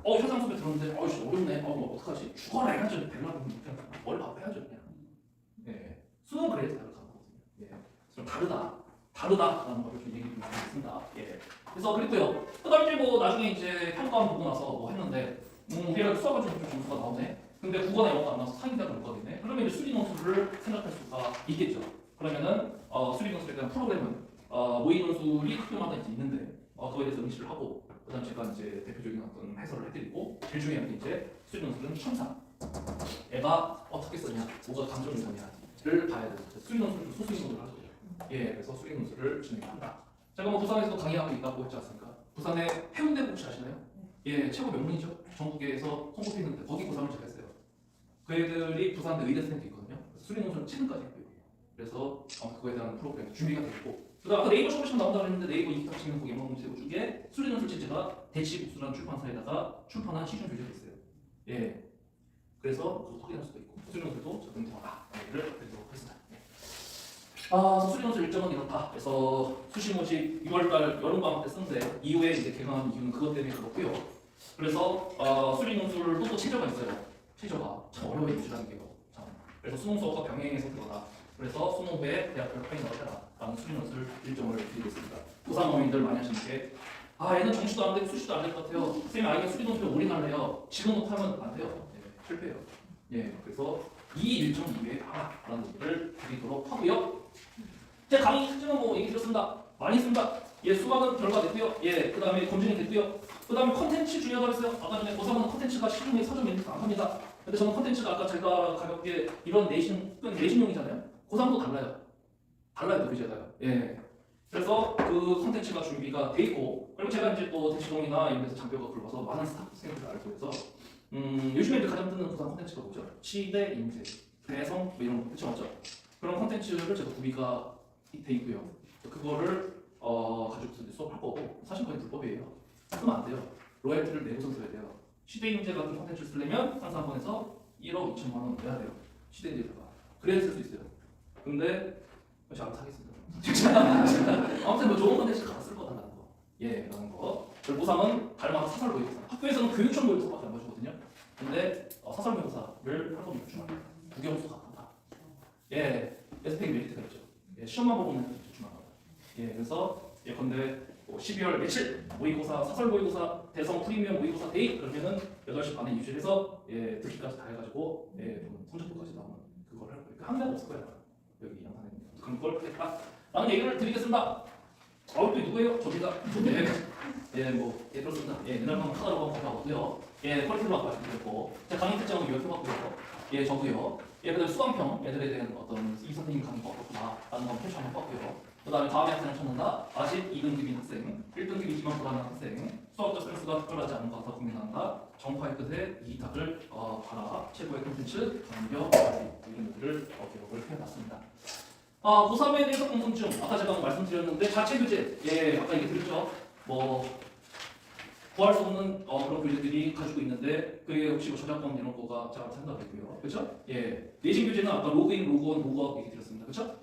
Speaker 1: 현상 수업에 들었는데 어렵네. 뭐 어떡하지? 죽어라 해가지고 배우라고 뭘 봐도 해야죠. 그냥. 수능 그래서 대학을 가는 거거든요. 좀 다르다라는 걸 좀 얘기 좀 드리겠습니다. 그래서 그랬고요. 그다음에 뭐 나중에 이제 평가원 보고 나서 뭐 했는데 우리가 수학을 좀 점수가 나오네. 근데 국어나 영어가 안 나와서 상위대학을 못 가겠네. 그러면 이제 수리 논술을 생각할 수가 있겠죠. 그러면은 수리 논술에 대한 프로그램은 모의 논술이 학교마다 이제 있는데 그거에 대해서 응시를 하고 그다음 제가 이제 대표적인 어떤 해설을 해드리고 제일 중요한 게 이제 수리 논술은 형상. 애가 어떻게 썼냐, 뭐가 감정이 있느냐를 봐야 돼요. 수리 논술은 소수인 논술을 하죠. 그래서 수리 논술을 진행한다. 제가 뭐 부산에서도 강의하고 있다고 했지 않습니까? 부산의 해운대 혹시 아시나요? 최고 명문이죠. 전국에서 손꼽히는데 거기 고3을 제가 했어요. 그 애들이 부산대 의대생도 있거든요. 수리 논술 최근까지 했고요. 그래서 그거에 대한 프로그램 준비가 됐고, 그다음 아까 네이버 쳐보시면 나온다고 했는데 네이버 이기탁 치면 거기 영어 검색 중에 수리 논술 체제가 대치북수라는 출판사에다가 출판한 시중 교재가 있어요. 예. 그래서 그거 확인할 수도 있고 수리 논술도 적용되어라. 를 드리도록 하겠습니다. 수리 논술 일정은 이렇다. 그래서 수시 모집 6월달 여름방학 때 쓴데 이후에 이제 개강한 이유는 그것 때문에 그렇고요. 그래서 수리 논술도 또 체저가 있어요. 체저가 참 어려워요. 유지라는 게요. 참. 그래서 수능 수업과 병행해서 그거다. 그래서 수능 후에 대학교 파이널을 해라 라는 수리 논술 일정을 드리겠습니다. 고3 어머니들 많이 하시는 게 얘는 정시도 안 되고 수시도 안 될 것 같아요. 쌤이 아이가 수리 논술에 올인할래요. 지금 못하면 안 돼요. 실패해요. 예, 그래서 이 일정 이외에 하라라는 얘기를 드리도록 하고요. 제 강의 특징은 뭐 얘기 드렸습니다. 많이 했습니다. 예, 수강은 결과 됐고요. 예, 그 다음에 검증이 됐고요. 그 다음에 컨텐츠 중요하다고 했어요. 아까 전에 고3은 컨텐츠가 시중에 서점 멘트 안 합니다. 근데 저는 컨텐츠가 아까 제가 가볍게 이런 내신용이잖아요. 고3도 달라요. 달라요, 교재가요. 예. 그래서 그 컨텐츠가 준비가 돼 있고, 그리고 제가 이제 또 대치동이나 이런 데서 장벽을 굴러서 많은 스타트생들을 알고 해서 요즘에 이제 가장 뜨는 고3 컨텐츠가 뭐죠? 치대, 인재, 대성 뭐 이런 거 그쵸 맞죠? 그런 컨텐츠를 제가 구비가 돼 있고요. 그거를 가지고 수업할 거고 사실 거의 불법이에요. 쓰면 안 돼요. 로열티를 내고서 써야 돼요. 시대인재 같은 컨텐츠를 쓰려면 상사 한 번에서 1억 2천만 원 내야 돼요. 시대인재다가 그래야 쓸 수 있어요. 근데 제가 안 사겠습니다. 아무튼 뭐 좋은 컨텐츠 가서 쓸 거다라는 거. 예, 라는 거. 그리고 고3은 달마다 사설 모의고사. 학교에서는 교육청 모의고사밖에 안 봐주거든요. 근데 사설 모의고사를 한 겁니다. 주말에. 국영수가 간다. 예, 에스펙 메리트가 있죠. 예, 시험만 보면 주말마다. 예, 그래서 예컨대 12월 며칠 모의고사, 사설 모의고사, 대성 프리미엄 모의고사 데이 그러면은 8시 반에 유실해서 예, 듣기까지 다 해가지고 예, 성적표까지 나오는 그걸 할 거예요. 한 개도 없을 거예요. 여기 양산에 그런 걸 하겠다. 라는 얘기를 드리겠습니다. 또 누구예요? 저입니다. 예, 뭐, 예, 그렇습니다. 예, 옛날 한번 카드로 한번 가보고요. 예, 퀄리티로 말씀드렸고, 제 강의 특징은 요약해봤고요. 예, 저고요. 예, 그 다음에 수강평, 애들에 대한 어떤 이 선생님 강의가 어떻구나, 라는 건 표시 한번 봤고요. 그 다음에 다음에 학생을 찾는다. 아직 2등급인 학생, 1등급이지만 불안한 학생, 수학적 센스가 특별하지 않은 것 같아 고민한다. 정파의 끝에 이기탁을 봐라. 최고의 콘텐츠, 강력, 이런 것들을 기록을 해놨습니다. 고3에 대해서 궁금증, 아까 제가 말씀드렸는데 자체 교재, 예, 아까 얘기 드렸죠. 뭐 구할 수 없는 그런 교재들이 가지고 있는데 그게 혹시 뭐 저작권 이런 거가 잘 생각되고요, 그렇죠? 예, 내신 교재는 아까 로그인, 로그온, 로그아웃 얘기 드렸습니다, 그렇죠?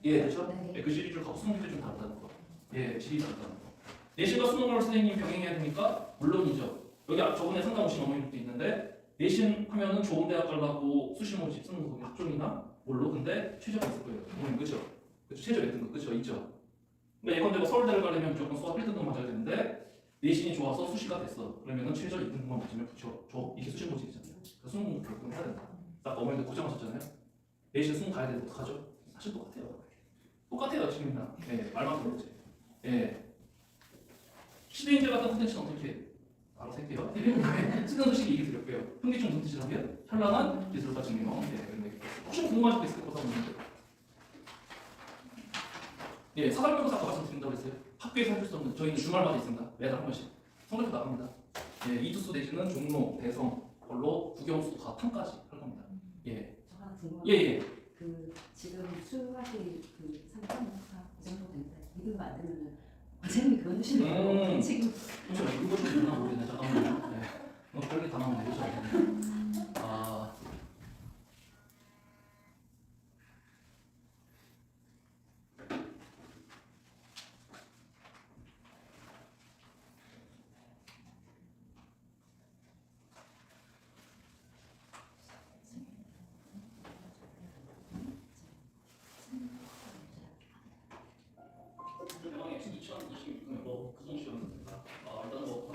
Speaker 1: 예, 그렇죠? 예, 그 시리즈를 갖고 수능 교재 좀 다르다는 거, 예, 질이 다르다는 거. 내신과 수능을 선생님이 병행해야 되니까 물론이죠. 여기 저번에 상담 오신 어머님도 있는데 내신 하면은 좋은 대학 가려고 수시 모집 쓰는 거 학종이나 뭘로 근데 최저가 있을 거예요. 그죠? 그죠? 최저 몇 등급 그죠? 있죠. 근데 예컨대 뭐 서울대를 가려면 무조건 수학 1등급 맞아야 되는데 내신이 좋아서 수시가 됐어. 그러면은 최저 2등급만 맞으면 붙여. 이게 수시 모집이잖아요. 그러니까 수능 결국은 해야 된다. 딱 어머니도 고생하셨잖아요. 내신 수능 가야 되는데 어떡하죠? 사실 똑같아요. 똑같아요 지금이랑. 예, 말만 그렇지. 예. 시대인재 같은 콘텐츠는 어떻게 알아서 할게요. 쓰는 소식 얘기 드렸고요. 흥미중 콘텐츠라면 현란한 기술과 증명. 예, 혹시 궁금하신 거 있을 것 같은데. 예, 사설모의고사 아까 말씀드린다고 했어요. 학교에서 해줄 수 없는 저희는 주말마다 있습니다. 매달 한 번씩. 성적표 나갑니다. 예, 이투수 내지는 종로, 대성, 걸로 국영수, 가탕까지 할 겁니다. 예.
Speaker 4: 저 하나 궁금한
Speaker 1: 예, 예.
Speaker 4: 그 지금 수학이 그 3.5사 그 정도 된다. 이거 안 되면은 원장님이 그만두시는 거예요. 지금
Speaker 1: 그렇죠. 이거 좀 누나 모르겠네. 잠깐만요. 예. 별게 다 나오네. 그렇죠. 대망의 2026년도 그중 시험입니다. 일단 뭐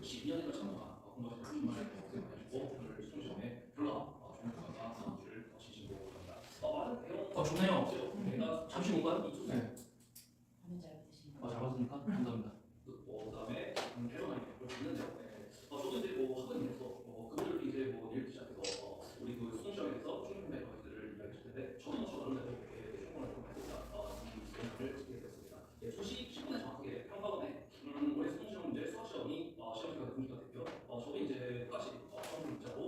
Speaker 1: 12년이나 참여가 공부하실 정말 고생하시고 오늘 수능 시험에 결과 좋은 결과가 나오기를 진심으로 바랍니다. 많은 배워. 좋네요. 내가 잠시 공간 이투. 네.
Speaker 4: 화면 잘 받으시는
Speaker 1: 잘 받으니까 감사합니다. 그다음에 회원이 있는데요. 저도 이제 뭐 학원에서 그분들이 이제 뭐 내일 시작해서 우리 그 수능 시험에 대해서 충분히 것들을 이야기하실 텐데 저는 저런대로 이렇게 충분히 좀 해보자 이 생각을 듣게 됐습니다. 수시 10분에 정확하게 평가원에 올해 수능 시험 문제 수학 시험이 시험 기간에 공개가 됐고요. 저도 이제 까지 시험 문자로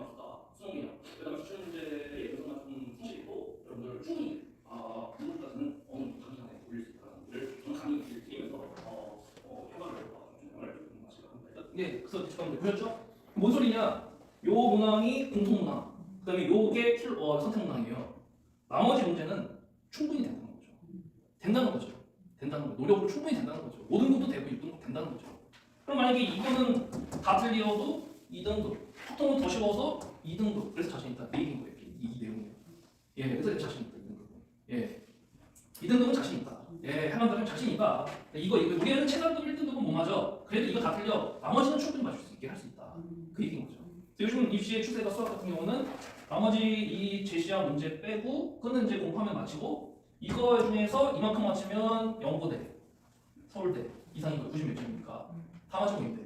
Speaker 1: 나왔다. 수능 개념. 그다음에 수출 문제의 예술성만 좀 성실히고 여러분들 충분히 중국까지는 어느 정도 단기간에 올릴 수 있다는 것을 저는 감히 드리면서 효과를 좀 설명을 좀 마치려 합니다. 예, 그래서 지금 보셨죠? 뭔 소리냐? 요 문항이 공통 문항. 그다음에 요게 선택 문항이에요. 나머지 문제는 충분히 된다는 거죠. 된다는 거죠. 된다는 거. 노력으로 충분히 된다는 거죠. 5등급도 되고 6등급 된다는 거죠. 그럼 만약에 이거는 다 틀리어도 2등급, 보통은 더 쉬워서 2등급. 그래서 자신 있다. 그 얘기인 거예요. 이 내용이에요. 예, 그래서 자신 있다. 2등급은. 예, 2등급은 자신 있다. 예, 해만다면 자신 있다. 이거 우리는 최상급 1등급은 못 맞아. 그래도 이거 다 틀려. 나머지는 충분히 맞출 수 있게 할 수 있다. 그 얘기인 거죠. 요즘 입시의 추세가 수학 같은 경우는 나머지 이 제시한 문제 빼고 그는 이제 공부하면 마치고 이거 중에서 이만큼 맞추면 영고대, 서울대 이상인 거 90몇 점입니까? 다 맞추면 인대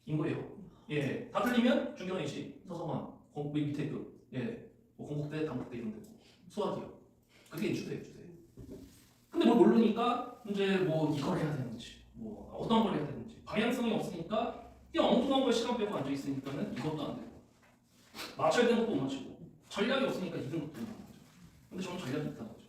Speaker 1: 인 거예요. 예, 다 틀리면 중경외시, 서성원, 밑에 뭐 공국대, 당국대 이런 데 수학이요. 그게 추세예요, 추세. 근데 뭘 모르니까 이제 뭐 이걸 해야 되는지, 뭐 어떤 걸 해야 되는지 방향성이 없으니까 그냥 엉뚱한 걸 시간 빼고 앉아 있으니까는 이것도 안 되고 맞춰야 되는 것도 못 맞추고 전략이 없으니까 2등급도 못 맞죠. 근데 저는 전략이 있다는 거죠.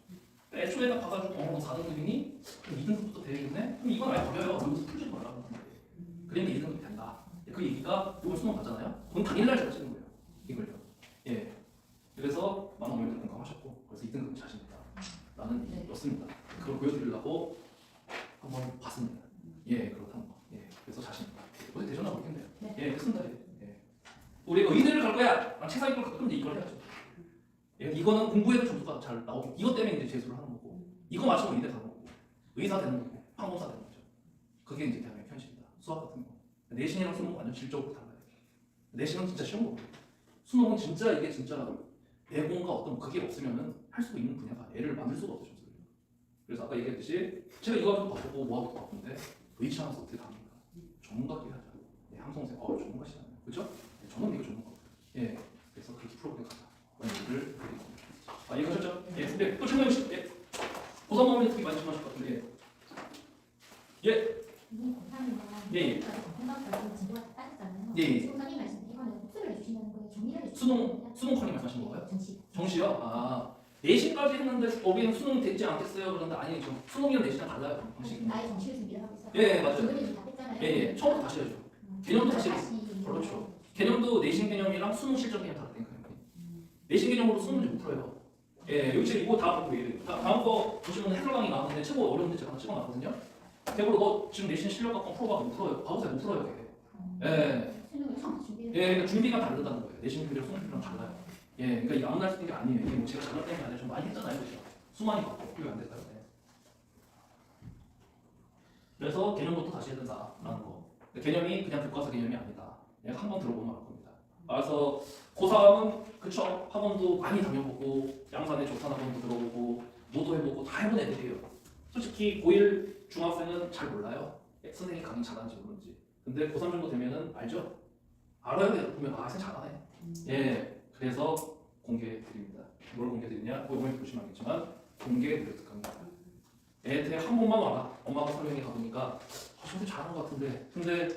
Speaker 1: 애초에 딱 봐가지고 너 4등급이니? 그럼 2등급부터 되겠네? 그럼 이건 아예 버려요. 여기서 풀지 말라고 하는 거예요. 그러면 2등급이 된다. 그 얘기가 이번 수능 봤잖아요. 그건 당일날 제가 찍은 거예요. 이걸요. 예. 그래서 많은 분들이 공감하셨고 그래서 2등급은 자신 있다. 라는 얘기였습니다. 그걸 보여드리려고 한번 봤습니다. 예, 그렇다는 거. 예, 그래서 자신 있다. 어떻게 되셨나 모르겠네요.
Speaker 4: 네.
Speaker 1: 예, 됐습니다. 예. 우리가 의대를 갈 거야. 난 최상위 걸 갈 건데 이걸 해야죠. 예, 이거는 공부해도 점수가 잘 나오고 이것 때문에 이제 재수를 하는 거고 이거 맞추면 의대 가는 거고 의사 되는 거고 항공사 되는 거죠. 그게 이제 대한민국 현실이다. 수학 같은 거. 내신이랑 수능은 완전 질적으로 달라요. 내신은 진짜 쉬운 거고 수능은 진짜 이게 진짜 내공과 어떤 그게 없으면은 할 수 있는 분야가 애를 만들 수가 없죠. 그래서 아까 얘기했듯이 제가 이거 하기도 바쁘고 뭐 하기도 바쁜데 의치 않아서 어떻게 갑니까? 전문가끼리 하자. 예, 함성생 전문가시잖아요. 그렇죠? 예, 저는 이거 전문가. 예, 그래서 그렇게 프로그램 가자. 라는 얘기를 드리고 아, 이해하셨죠? 예, 근데 또 청명희 씨, 예, 고삼하면 되게 많이 질문하실 것 같은데 예. 예. 예. 수능 커리 말씀하신 건가요? 정시요? 아, 내신까지 했는데 거기는 수능 됐지 않겠어요? 그런데 아니죠. 수능이랑 내신은 달라요. 방식이.
Speaker 4: 나의 정시를 준비를 하고 있어.
Speaker 1: 예, 맞아요.
Speaker 4: 조금은 다 했잖아요.
Speaker 1: 예, 처음부터 다시 해야죠. 개념도 다시 해야죠. 그렇죠. 개념도 내신 개념이랑 수능 실전 개념 다르니까요. 내신 개념으로 수능 문제 못 풀어요. 예, 여기 지금 이거 다 보고 얘기해요. 다음 거 보시면 해설 강의 나왔는데 최고 어려운 문제 제가 하나 찍어놨거든요. 대부분 너 지금 내신 실력 갖고 풀어봐 못 풀어요. 바보새 못 풀어요. 되게. 예.
Speaker 4: 수능을 처음 준비를.
Speaker 1: 예, 그러니까 준비가 다르다는 거예요. 내신 준비랑 수능 준비랑 달라요. 예, 그러니까 이게 아무날 쓰는 게 아니에요. 이게 뭐 제가 잘못된 게 아니라 좀 많이 했잖아요, 그죠? 수많이 받고 풀이 안 됐다고 해. 그래서 개념부터 다시 해야 된다라는 거. 개념이 그냥 교과서 개념이 아니다. 그냥 한번 들어보면 알 겁니다. 그래서 고3은 그쵸? 학원도 많이 다녀보고 양산의 조탄 학원도 들어보고 노도 해보고 다 해본 애들이에요. 솔직히 고1 중학생은 잘 몰라요. 선생님이 강의 잘하는지 모르는지. 근데 고3 정도 되면은 알죠? 알아요. 보면 아, 선생님 잘하네. 예, 그래서 공개해 드립니다. 뭘 공개해 드리냐? 이번에 보시면 알겠지만 공개 무료 특강입니다. 애한테 한 번만 와라. 엄마가 설명회 가보니까 선생님 잘하는 것 같은데 근데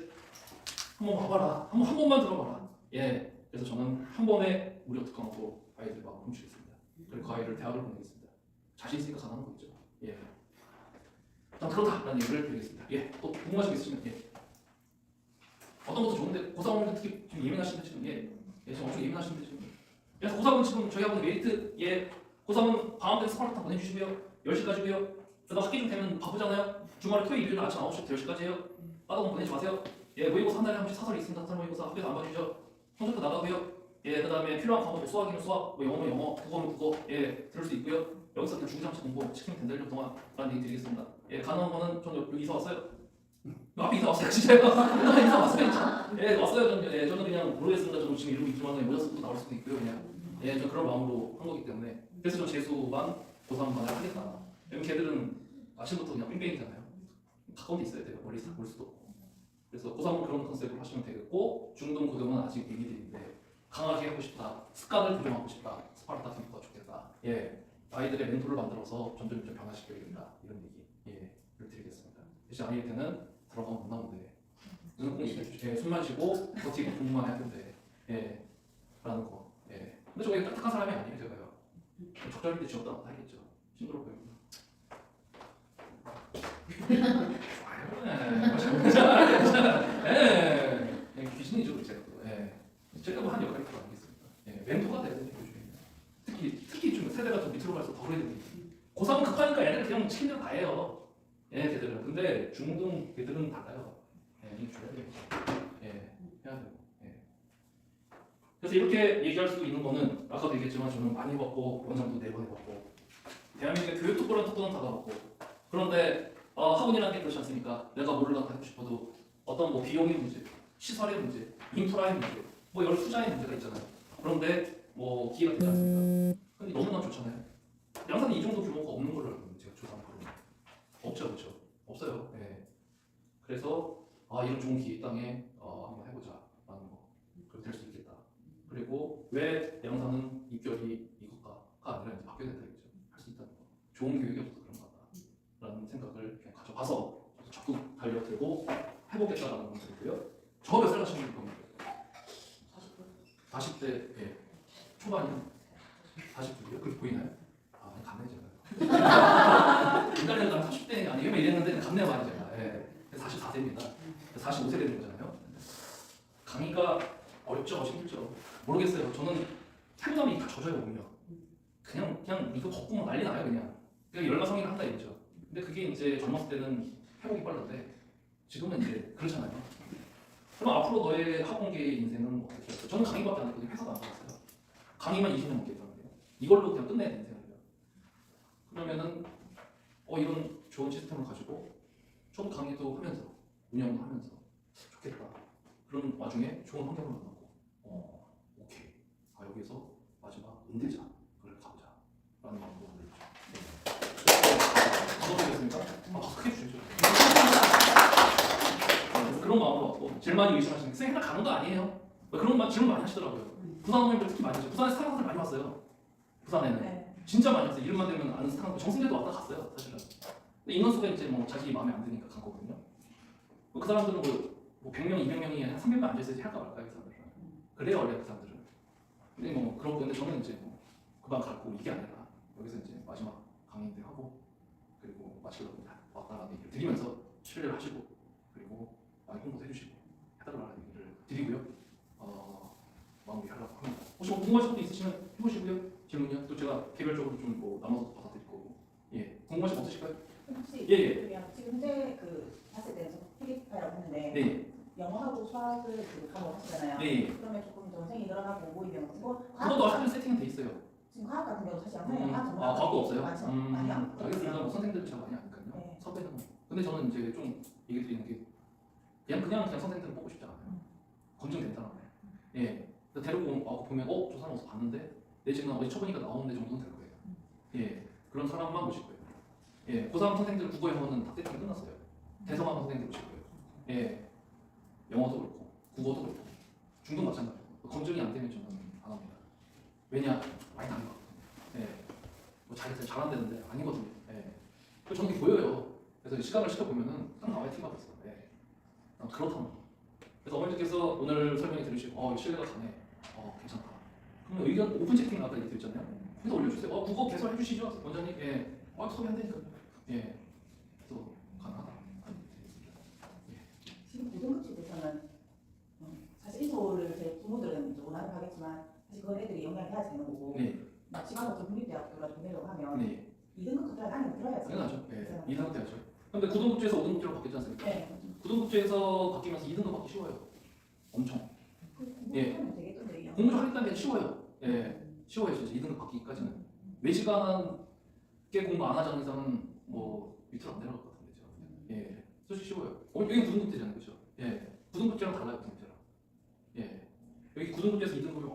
Speaker 1: 한 번 와봐라. 한 번만 들어봐라. 예, 그래서 저는 한 번에 무료 특강으로 아이들 마음 훔치겠습니다. 그리고 그 아이를 대학을 보내겠습니다. 자신 있으니까 가능한 거겠죠. 예, 난 그렇다라는 얘기를 드리겠습니다. 예, 또 궁금하신 게 있으시면 예. 어떤 것도 좋은데 고3은 특히 지금 예민하신데 지금 예, 지금 엄청 예민하신데 지금. 그래서 고3은 지금 저희 학원 메리트 예, 고3은 방학 때 스파르타 보내주시고요. 10시까지고요. 그다음 학기 중 되면 바쁘잖아요. 주말에 토요일 일요일 아침 9시부터 10시까지 해요. 빠다고 보내지 마세요. 예, 모의고사 한 달에 한 번씩 사설이 있습니다. 사설 모의고사 학교에서 안 봐주죠. 성적표 나가고요. 예, 그다음에 필요한 과목 수학이면 수학, 뭐 영어면 영어, 국어면 국어 예, 들을 수 있고요. 여기서 그냥 중장치 공부 시키면 된다 1년 동안 라는 얘기 드리겠습니다. 예, 가능한 거는 저는 여기 이사 왔어요. 앞에 이사 왔어요, 진짜요. 이사 왔어요, 진짜. 예, 왔어요. 저는 그냥 모르겠습니다. 저는 지금 이러고 있지만 모자수도 나올 수도 있고요, 그냥. 예, 저 그런 마음으로 한 거기 때문에. 그래서 저 재수반, 고3반을 하겠다. 왜냐면 걔들은 아침부터 그냥 뺑뺑이잖아요. 가까운 데 있어야 돼요. 멀리 올 수도 없고. 그래서 고3은 그런 컨셉으로 하시면 되겠고 중등, 고등은 아직 얘기들인데 강하게 하고 싶다. 습관을 교정하고 싶다. 스파르타 캠프가 좋겠다. 예, 아이들의 멘토를 만들어서 점점 변화시켜야 된다. 이런 얘기 를 드리겠습니다. 대신 아이한테는 들어가면 못 나오는데 예, 숨 마시고 버티고 공부만 해야 된대. 예, 라는 그쪽에 딱딱한 사람이 아니에요, 제가요. 적절히 지었다 하겠죠. 힘들어 보여요. 좋아요. 네, 귀신이죠, 제가 또. 제가 뭐 한 역할이 더 아니겠습니까? 멘토가 돼야 되는 요즘에. 특히 좀 세대가 좀 밑으로 갈수록 더 그래야 됩니다. 고3은 급하니까 얘네들 그냥 시킨 대로 다 해요. 걔들은. 근데 중등 애들은 달라요. 이거 줘야 돼요. 해야 돼요. 그래서 이렇게 얘기할 수 있는 거는 아까도 얘기했지만 저는 많이 해봤고 원장도 4번 해봤고 대한민국의 교육 특보란 특보는 다 가봤고 그런데 학원이라는 게 그렇지 않습니까? 내가 뭐를 갖다 하고 싶어도 어떤 뭐 비용의 문제, 시설의 문제, 인프라의 문제, 뭐 여러 투자의 문제가 있잖아요. 그런데 뭐 기회가 되지 않습니까? 근데 너무나 좋잖아요. 양산은 이 정도 규모가 없는 걸로 알고 있는데 제가 조사한 바로 없죠, 그렇죠? 없어요. 그래서 이런 좋은 기회 땅에 한번 해보자라는 거, 그렇게 될 수 있겠다. 그리고 왜 양산은 입결이 이것가가 아니라 이제 바뀌어야 된다겠죠. 할 수 있다는 거. 좋은 교육이 없어서 그런 것 같다라는 생각을 그냥 가져가서 적극 달려들고 해보겠다라는 건 들고요. 저 몇 살 하시는 겁니까? 40대 초반이요. 40대요? 그렇게 보이나요? 감내 제가. 인간에는 난 40대 아니에요? 이랬는데 감내 많이 제가. 44세입니다. 45세 되는 거잖아요. 강의가 어렵죠, 힘들죠. 모르겠어요. 저는 해보자면 다 젖어요, 오면. 그냥 이거 걷고 난리 나요, 그냥. 열마성이를 한다 이거죠. 근데 그게 이제 젊었을 때는 회복이 빠른데 지금은 이제 그렇잖아요. 그럼 앞으로 너의 학원계의 인생은 어떻게 할까? 저는 강의밖에 안 했거든요. 회사도 안 가봤어요. 강의만 20년 넘게 했었는데요. 이걸로 그냥 끝내야 되는 생각이에요. 그러면은 이런 좋은 시스템을 가지고 저도 강의도 하면서 운영도 하면서 좋겠다. 그런 와중에 좋은 환경을 만나고 오케이. 여기서 마지막 은퇴자 그걸 가보자 라는 마음으로 어떻겠습니까? 박수 크게 주시죠. 그런 마음으로 왔고 제일 많이 의심하시는 게 쌤 회사 가는 거 아니에요? 그런 질문 많이 하시더라고요. 부산 어머님들 특히 많이 하죠. 부산에 스타벅스 많이 왔어요. 부산에는 진짜 많이 왔어요. 이름만 되면 아는 스타벅스 정승대도 왔다 갔어요. 사실은. 근데 인원수가 이제 뭐 자기 마음에 안 드니까 간 거거든요. 그 사람들은 뭐 100명, 200명이 한 300명 앉아있어야지 할까 말까 그 사람들은. 그래요 원래 그 사람들은. 근데 뭐 그런 건데 저는 이제 뭐 그만 갈고 이게 아니라 여기서 이제 마지막 강의들 하고 그리고 마치려고 왔다라는 얘기를 드리면서 신뢰를 하시고 그리고 많이 홍보도 해주시고 해달라는 얘기를 드리고요. 마무리하려고 합니다. 혹시 뭐 궁금하신 것도 있으시면 해보시고요. 질문이요. 또 제가 개별적으로 좀 뭐 나눠서 받아드릴 거고. 궁금하신 거 없으실까요?
Speaker 2: 혹시
Speaker 1: 예.
Speaker 2: 지금 현재 봤을 때는 PD파라고 했는데
Speaker 1: 네.
Speaker 2: 영어하고 수학을 과목하시잖아요.
Speaker 1: 네.
Speaker 2: 그러면 조금 전생이 늘어나고 모이면
Speaker 1: 그것도 하시면 세팅은 돼 있어요.
Speaker 2: 지금 화학 같은 경우 사실 양산이 화학 전문
Speaker 1: 과거 없어요?
Speaker 2: 많이 안
Speaker 1: 알겠습니다. 뭐 선생님들 잘 많이 아니까요. 선배는 근데 저는 이제 좀 얘기 드리는 게 그냥 선생님들 뽑고 싶지 않아요. 검증된다는 거예요. 데리고 보면 저 사람 어디서 봤는데 내지는 어디 쳐보니까 나오는데 정도는 될 거예요. 그런 사람만 모실 거예요. 고3 선생님들 국어 영어는 다 세팅이 끝났어요. 대성하는 선생님들 모실 거예요. 영어도 그렇고 국어도 그렇고 중등 마찬가지고 검증이 안 되면 저는 안 합니다. 왜냐? 많이 당해. 뭐 잘한다는데 아니거든요. 저는 그게 보여요. 그래서 시간을 시켜보면은 딱 나와요. 티가 벌써. 그렇다는 거. 그래서 어머니께서 오늘 설명해 들으시고 신뢰가 가네. 괜찮다. 그럼 의견 오픈 채팅 아까 얘기 드렸잖아요. 거기서 올려주세요. 국어 개설해 주시죠. 원장님. 소개한다니까요. 그래서 가능하다.
Speaker 2: 지금 고등급식에서는 사실 인서울을 제 부모들은 좀 원하는 하겠지만 사실 그건 애들이 영향이 해야 되는 거고 지방 어떤 국립대학교가 보내려고 하면 2등급 카드를 안에 들어야지.
Speaker 1: 당연하죠. 2등급 돼야죠. 근데 9등급제에서 5등급제로 바뀌지 않습니까? 9등급제에서 바뀌면서 2등급 받기 쉬워요. 엄청. 공부 좀 하겠다는 게 쉬워요. 쉬워요. 진짜 2등급 받기까지는. 외시간 꽤 공부 안 하자는 이상은 뭐 밑으로 안 내려갈 것 같은데 솔직히 쉬워요. 여기 9등급제잖아요. 그렇죠? 9등급제랑 달라요. 9등급제랑. 여기 9등급제에서 2등급이면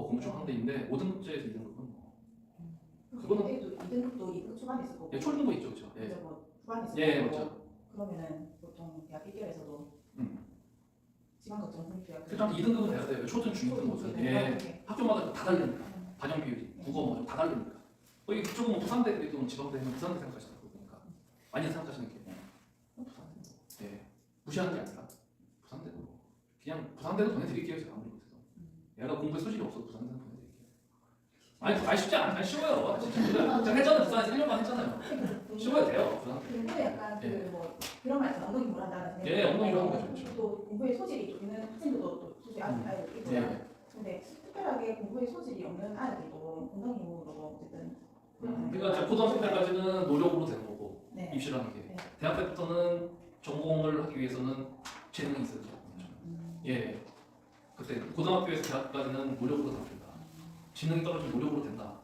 Speaker 1: 공부 좀 하는 데 있는데 5등급제에서 2등급은
Speaker 2: 그거는 2등급도 2등급 초반에 있을 거고
Speaker 1: 초중고 있죠. 그렇죠?
Speaker 2: 뭐 후반에 있을 거고
Speaker 1: 맞죠.
Speaker 2: 그러면은 보통 대학 1개월에서도 지방 거점 국립대학
Speaker 1: 일단 2등급은 돼야 돼요. 초등, 중등 뭐든. 학교마다 다 다르니까. 반영 비율이 국어 뭐 다 다르니까. 여기 그쪽은 뭐 부산대 그래도 지방대는 부산대 생각하시는 거 보니까 많이 생각하시는 게 부산대. 무시하는 게 아니라 부산대도 그냥 부산대도 보내드릴게요. 제가 아무리 못해서. 얘가 공부에 소질이 없어도 부산대는 보내드릴게요. 아니 쉽지 않아. 아니 쉬워요. 진짜 제가 했잖아요. 부산에서 1년만 했잖아요. 쉬워야 돼요. 부산.
Speaker 2: 공부에 약간
Speaker 1: 예.
Speaker 2: 그뭐 그런 말 있잖아. 엉덩이 공부를 한다는 생각이
Speaker 1: 예, 엉덩이 공부를 하죠.
Speaker 2: 또 공부에 소질이 좀 있는 학생들도 또 소질이 아예 있잖아.
Speaker 1: 예.
Speaker 2: 근데 특별하게 공부에 소질이 없는 아이들도 엉덩이 공부로 어쨌든
Speaker 1: 그러니까 이제 고등학생 때까지는 노력으로 되는 거고
Speaker 2: 네.
Speaker 1: 입시라는 게
Speaker 2: 네.
Speaker 1: 대학 때부터는 전공을 하기 위해서는 재능이 있어야 돼요. 예. 그때 고등학교에서 대학까지는 노력으로 다 된다. 지능이 떨어지면 노력으로 된다.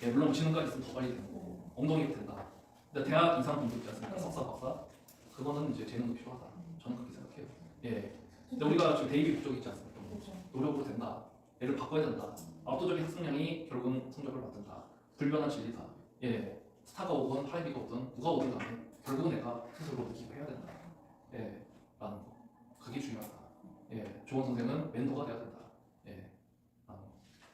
Speaker 1: 예, 물론 지능까지 있으면 더 빨리 되는 거고 엉덩이로 된다. 근데 대학 이상 공부 있지 않습니까?
Speaker 2: 네.
Speaker 1: 석사, 박사. 그거는 이제 재능도 필요하다. 저는 그렇게 생각해요. 예. 근데 우리가 지금 대입이 부족이 있지 않습니까?
Speaker 2: 그렇죠.
Speaker 1: 노력으로 된다. 얘를 바꿔야 된다. 압도적인 학습량이 결국은 성적을 만든다. 불변한 진리다. 예. 스타가 오건 하이비가 오든 누가 오든 간에 결국은 내가 스스로 느끼고 해야 된다. 예. 라는 거. 그게 중요하다. 예. 좋은 선생은 멘토가 돼야 된다. 예. 라는 거.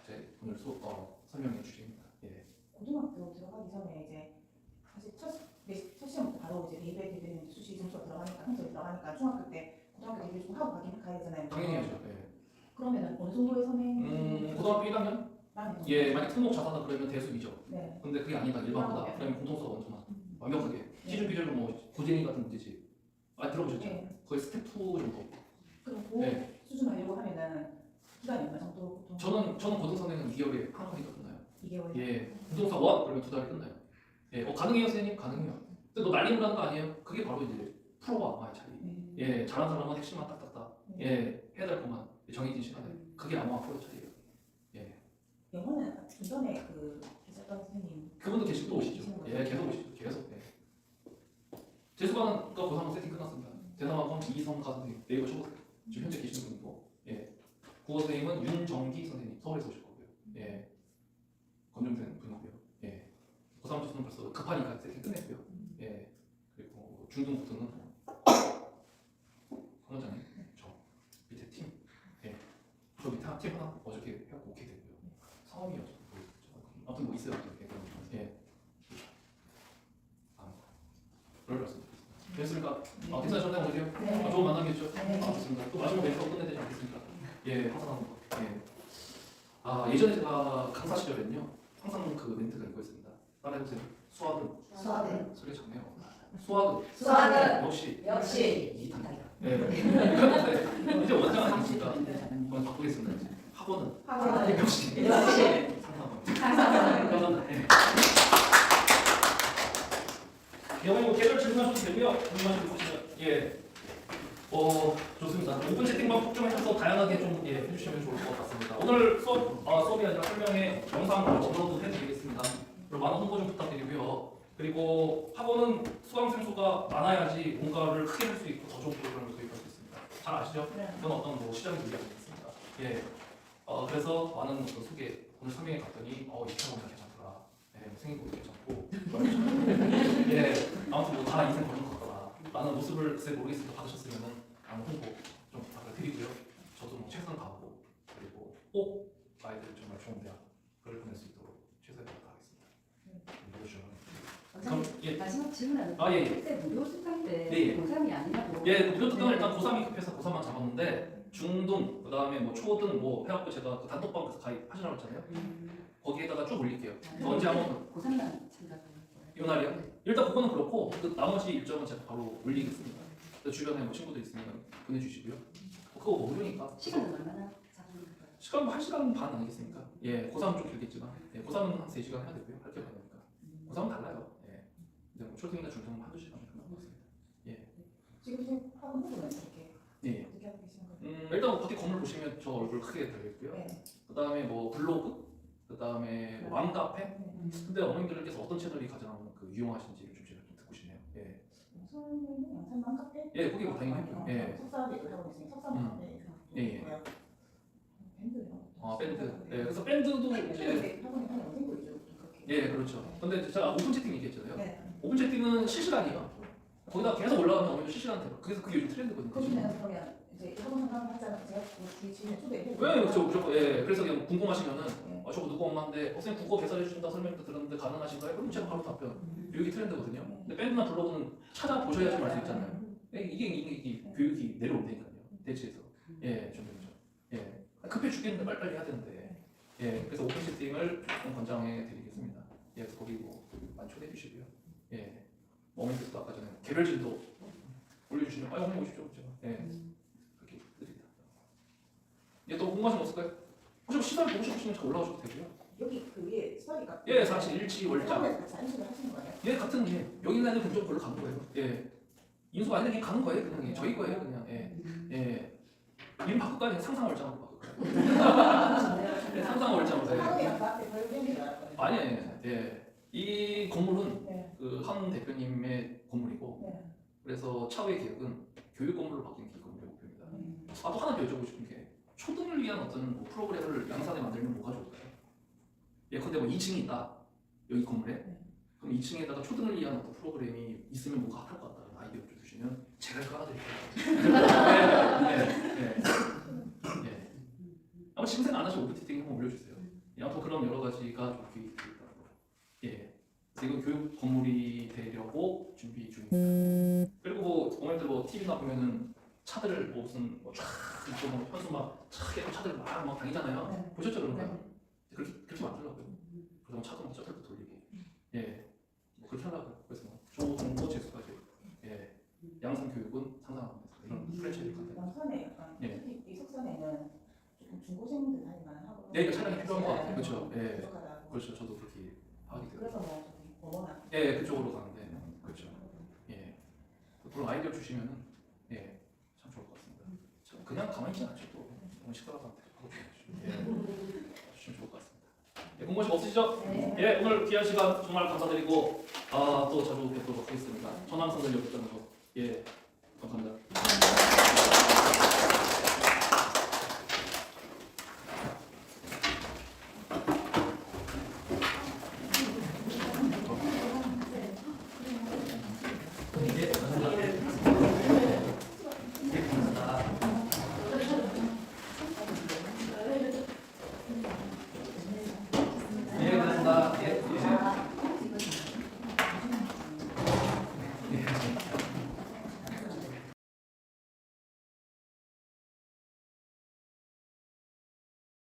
Speaker 1: 제 오늘 수업 설명의 주제입니다. 예.
Speaker 2: 고등학교 들어가기 전에 이제 사실 첫 시험부터 바로 이제 대입에 되는 수시 점수가 들어가니까 성적이 들어가니까 중학교 때 고등학교 대입을 좀 하고 가야 되잖아요.
Speaker 1: 당연히 하죠. 예.
Speaker 2: 그러면은 어느 정도의 선행?
Speaker 1: 고등학교 1학년? 예. 만약 특목 자사다 그러면 대수이죠.
Speaker 2: 네.
Speaker 1: 근데 그게 아니다. 일반고다. 그러면 공통수가 원점만. 완벽하게. 시중 비율은 뭐 고쟁이 같은 문제지. 아 들어보셨죠?
Speaker 2: 네.
Speaker 1: 거의 스텝 2 정도.
Speaker 2: 그럼 그
Speaker 1: 네.
Speaker 2: 수준 하려고 하면은 기간이 얼마 정도 보통?
Speaker 1: 저는 고등선생은 2개월에 한 번이니까 끝나요.
Speaker 2: 2개월.
Speaker 1: 예. 공통사 1 그러면 2달에 끝나요. 예. 가능해요, 선생님? 가능해요. 근데 너 날리는 거 아니에요? 그게 바로 이제 프로와 아마의 차이. 예. 잘하는 사람은 핵심만 딱딱딱. 예. 해야 될 것만 정해진 시간에. 그게 아마 프로의 차이예요. 예.
Speaker 2: 영어는 이전에 그 계셨던 선생님.
Speaker 1: 그분도 계속 또 오시죠. 예. 계속 오시죠. 계속. 예. 재수강은 고3 세팅 끝났습니다. 대상학원 이성가 선생님 네이버 쳐보세요. 지금 현재 계시는 분이고, 예. 국어 선생님은 윤정기 선생님 서울에서 오실 거고요. 예. 권정생 분이고요. 예. 고3 재수는 벌써 급하니까 세팅 끝냈고요. 예. 그리고 중등부터는 강원장님, 저 밑에 팀, 예. 저 밑에 팀 하나 어저께 해갖고 오케이 됐고요. 성함이요. 아무튼 뭐 있어요. 예. 그럴 말씀. 됐습니까? 괜찮으셨나요, 오늘요?
Speaker 2: 네.
Speaker 1: 좋은 만남이었죠?
Speaker 2: 네.
Speaker 1: 좋습니다. 또 마지막 멘트가 끝내야 되지 않겠습니까? 예, 항상 하는 거. 예. 예전에 제가 강사 시절에는요, 항상 그 멘트가 이거였습니다. 따라해보세요. 수학은
Speaker 4: 수학은
Speaker 1: 소리 좋네요. 수학은 역시 이탄이다. 예. 그런데 이제 원장 아니니까 한번 바꾸겠습니다. 이제. 학원은 역시 상상원. 예. 영어 계절 질문하셔도 되고요. 질문하셔도 보시면 좋습니다. 오픈 채팅방 폭증하셔서 다양하게 좀 해주시면 좋을 것 같습니다. 오늘 수업이 아니라 설명에 영상 업로드 해드리겠습니다. 그리고 많은 홍보 좀 부탁드리고요. 그리고 학원은 수강생 수가 많아야지 공과를 크게 할 수 있고 더 좋은 프로그램을 도입할 수 있습니다. 잘 아시죠? 그건 어떤 시장의 문제가 있습니다. 예. 그래서 많은 어떤 소개 오늘 설명해 봤더니 이 학원이 괜찮더라. 생기고 괜찮고. 예. 아무튼 뭐 다 인생 걸린 것 같더라. 라는 모습을 글쎄 모르겠으니까 받으셨으면은 홍보 좀 부탁을 드리고요. 저도 뭐 책상 가고 그리고 꼭 아이들 정말 좋은 대학을 보낼 수 있도록 최선을 다하겠습니다. 그럼
Speaker 4: 마지막 질문하는
Speaker 1: 예.
Speaker 4: 그때 무료 특강 때
Speaker 1: 네.
Speaker 4: 고3이 아니라고
Speaker 1: 무료 특강은 일단 고3이 급해서 고3만 잡았는데 중등, 그 다음에 뭐 초등 뭐 해갖고 제가 그 단톡방에서 가입하시라고 했잖아요. 거기에다가 쭉 올릴게요. 언제 한번
Speaker 4: 고3만 참가하는
Speaker 1: 이 날이요? 일단 그거는 그렇고 그 나머지 일정은 제가 바로 올리겠습니다. 주변에 뭐 친구들 있으면 보내주시고요. 그거 뭐 무료니까.
Speaker 4: 시간은 얼마나 잡는가요?
Speaker 1: 시간 뭐 1시간 반 아니겠습니까? 고3은 좀 길겠지만 고3은 한 3시간 해야 되고요. 할 게 많으니까. 고3은 달라요. 근데 뭐 초등이나 중등은 한두 시간은 끝난 것 같습니다.
Speaker 2: 지금 학원 후보는 어떻게 하고 계시는 거예요?
Speaker 1: 일단 뭐 밖에 건물 보시면 저 얼굴 크게 들어있고요.
Speaker 2: 네.
Speaker 1: 그 다음에 뭐 블로그, 그 다음에 왕카페. 근데 어머님들께서 어떤 채널이 가장 그 유용하신지를 좀 제가 좀 듣고 싶네요.
Speaker 2: 우선은 양산만 카페?
Speaker 1: 그게 뭐 당연하죠.
Speaker 2: 석사도 하고 있으니까 석사만 카페. 밴드 이런 것도.
Speaker 1: 밴드. 그래서 밴드도 이제
Speaker 2: 학원에 하는 연생도 있죠. 그렇게.
Speaker 1: 그렇죠. 근데 제가 오픈 채팅 얘기했잖아요.
Speaker 2: 네.
Speaker 1: 오픈 채팅은 실시간이에요. 거기다 계속 올라가면 어머니 실시간 돼요. 그래서 그게 요즘 트렌드거든요.
Speaker 2: 거기는 그러면 이제 학원 상담 하잖아요. 제가 주위 지인을 초대해.
Speaker 1: 그렇죠. 무조건. 그래서 그냥 궁금하시면은 저거 누구 엄마인데 선생님 국어 개설해 주신다 설명도 들었는데 가능하신가요? 그럼 제가 바로 답변. 이게 트렌드거든요. 근데 밴드나 블로그는 찾아보셔야지 알 수 있잖아요. 이게 교육이 내려온다니까요. 대체해서. 좀 급해 죽겠는데 빨리빨리 해야 되는데 예, 그래서 오픈 채팅을 조금 권장해 드리겠습니다. 예, 그래서 거기 뭐 많이 초대해 주시고요. 예, 어머니께서도 아까 전에 개별진도 올려주시면 어머니 오십시오. 제가 예, 그렇게 드립니다. 예, 또 궁금하신 거 없을까요? 혹시 시설 보고 싶으시면 저 올라오셔도 되고요.
Speaker 2: 여기 그 위에 스터디 값.
Speaker 1: 예, 사실 일치 월장.
Speaker 2: 같이 인수를 하시는 거예요?
Speaker 1: 예, 같은 예, 여기 있는 애들 금쪽 걸로 가는 거예요. 예, 인수가 아니라 그냥 가는 거예요. 그냥 예, 저희 거예요. 그냥 예, 예, 이름 바꿀까요? 상상 월장으로 바꿀까요? 예, 상상 월장으로.
Speaker 2: 하루에 앞에 별명이 나왔거든요.
Speaker 1: 아니에요. 예, 이 건물은
Speaker 2: 네.
Speaker 1: 그 한 대표님의 건물이고,
Speaker 2: 네.
Speaker 1: 그래서 차후의 계획은 교육 건물로 바뀌는 게 건물의 목표입니다. 아, 또 하나 더 여쭤보고 싶은 게 초등을 위한 어떤 뭐 프로그램을 양산에 만들면 뭐가 좋을까요? 예컨대 뭐 2층이 있다 여기 건물에 그럼 2층에다가 초등을 위한 어떤 프로그램이 있으면 뭐가 핫할 것 같다는 아이디어를 좀 주시면 제가 깔아드릴게요. 예. 아마 지금 생각 안 하시고 오픈 채팅 한번 올려주세요. 예, 아무튼 그런 여러 가지가 좀 기획이 되어 있더라고요. 예. 그래서 이거 교육 건물이 되려고 준비 중입니다. 그리고 뭐 어머니들 뭐 TV나 보면은 차들을 뭐 무슨 뭐쫙 있고 뭐 현수 막쫙 예쁜 차들 막 다니잖아요.
Speaker 2: 네.
Speaker 1: 보셨죠 그런 거? 그렇게 만들려고요. 그래서 차도 막 셔틀도 돌리게. 예. 뭐 그렇게 하려고요. 그래서 뭐 조정보 재수까지. 예. 양산 교육은 상상합니다. 이런 프랜차이즈 같은.
Speaker 2: 남산에 약간
Speaker 1: 예.
Speaker 2: 특히 이 석산에는 조금 중고생들 다닐 만한 학원.
Speaker 1: 네, 이거 차량이 필요한 것 같아요. 그렇죠. 예.
Speaker 2: 부족하다고.
Speaker 1: 그렇죠. 저도 그렇게 하게 돼요.
Speaker 2: 그래서 뭐 저기 공원학.
Speaker 1: 예, 그쪽으로 가는데. 그렇죠. 예. 그런 아이디어 주시면은 예, 참 좋을 것 같습니다. 그냥 가만히 있지 않죠. 또 너무 시끄러워서 하고 예. 주시면 좋을 것 같습니다. 예, 궁금하신 거 없으시죠?
Speaker 2: 네.
Speaker 1: 예, 오늘 귀한 시간 정말 감사드리고 또 자주 뵙도록 하겠습니다. 전함선을 여기 있다는 거. 예.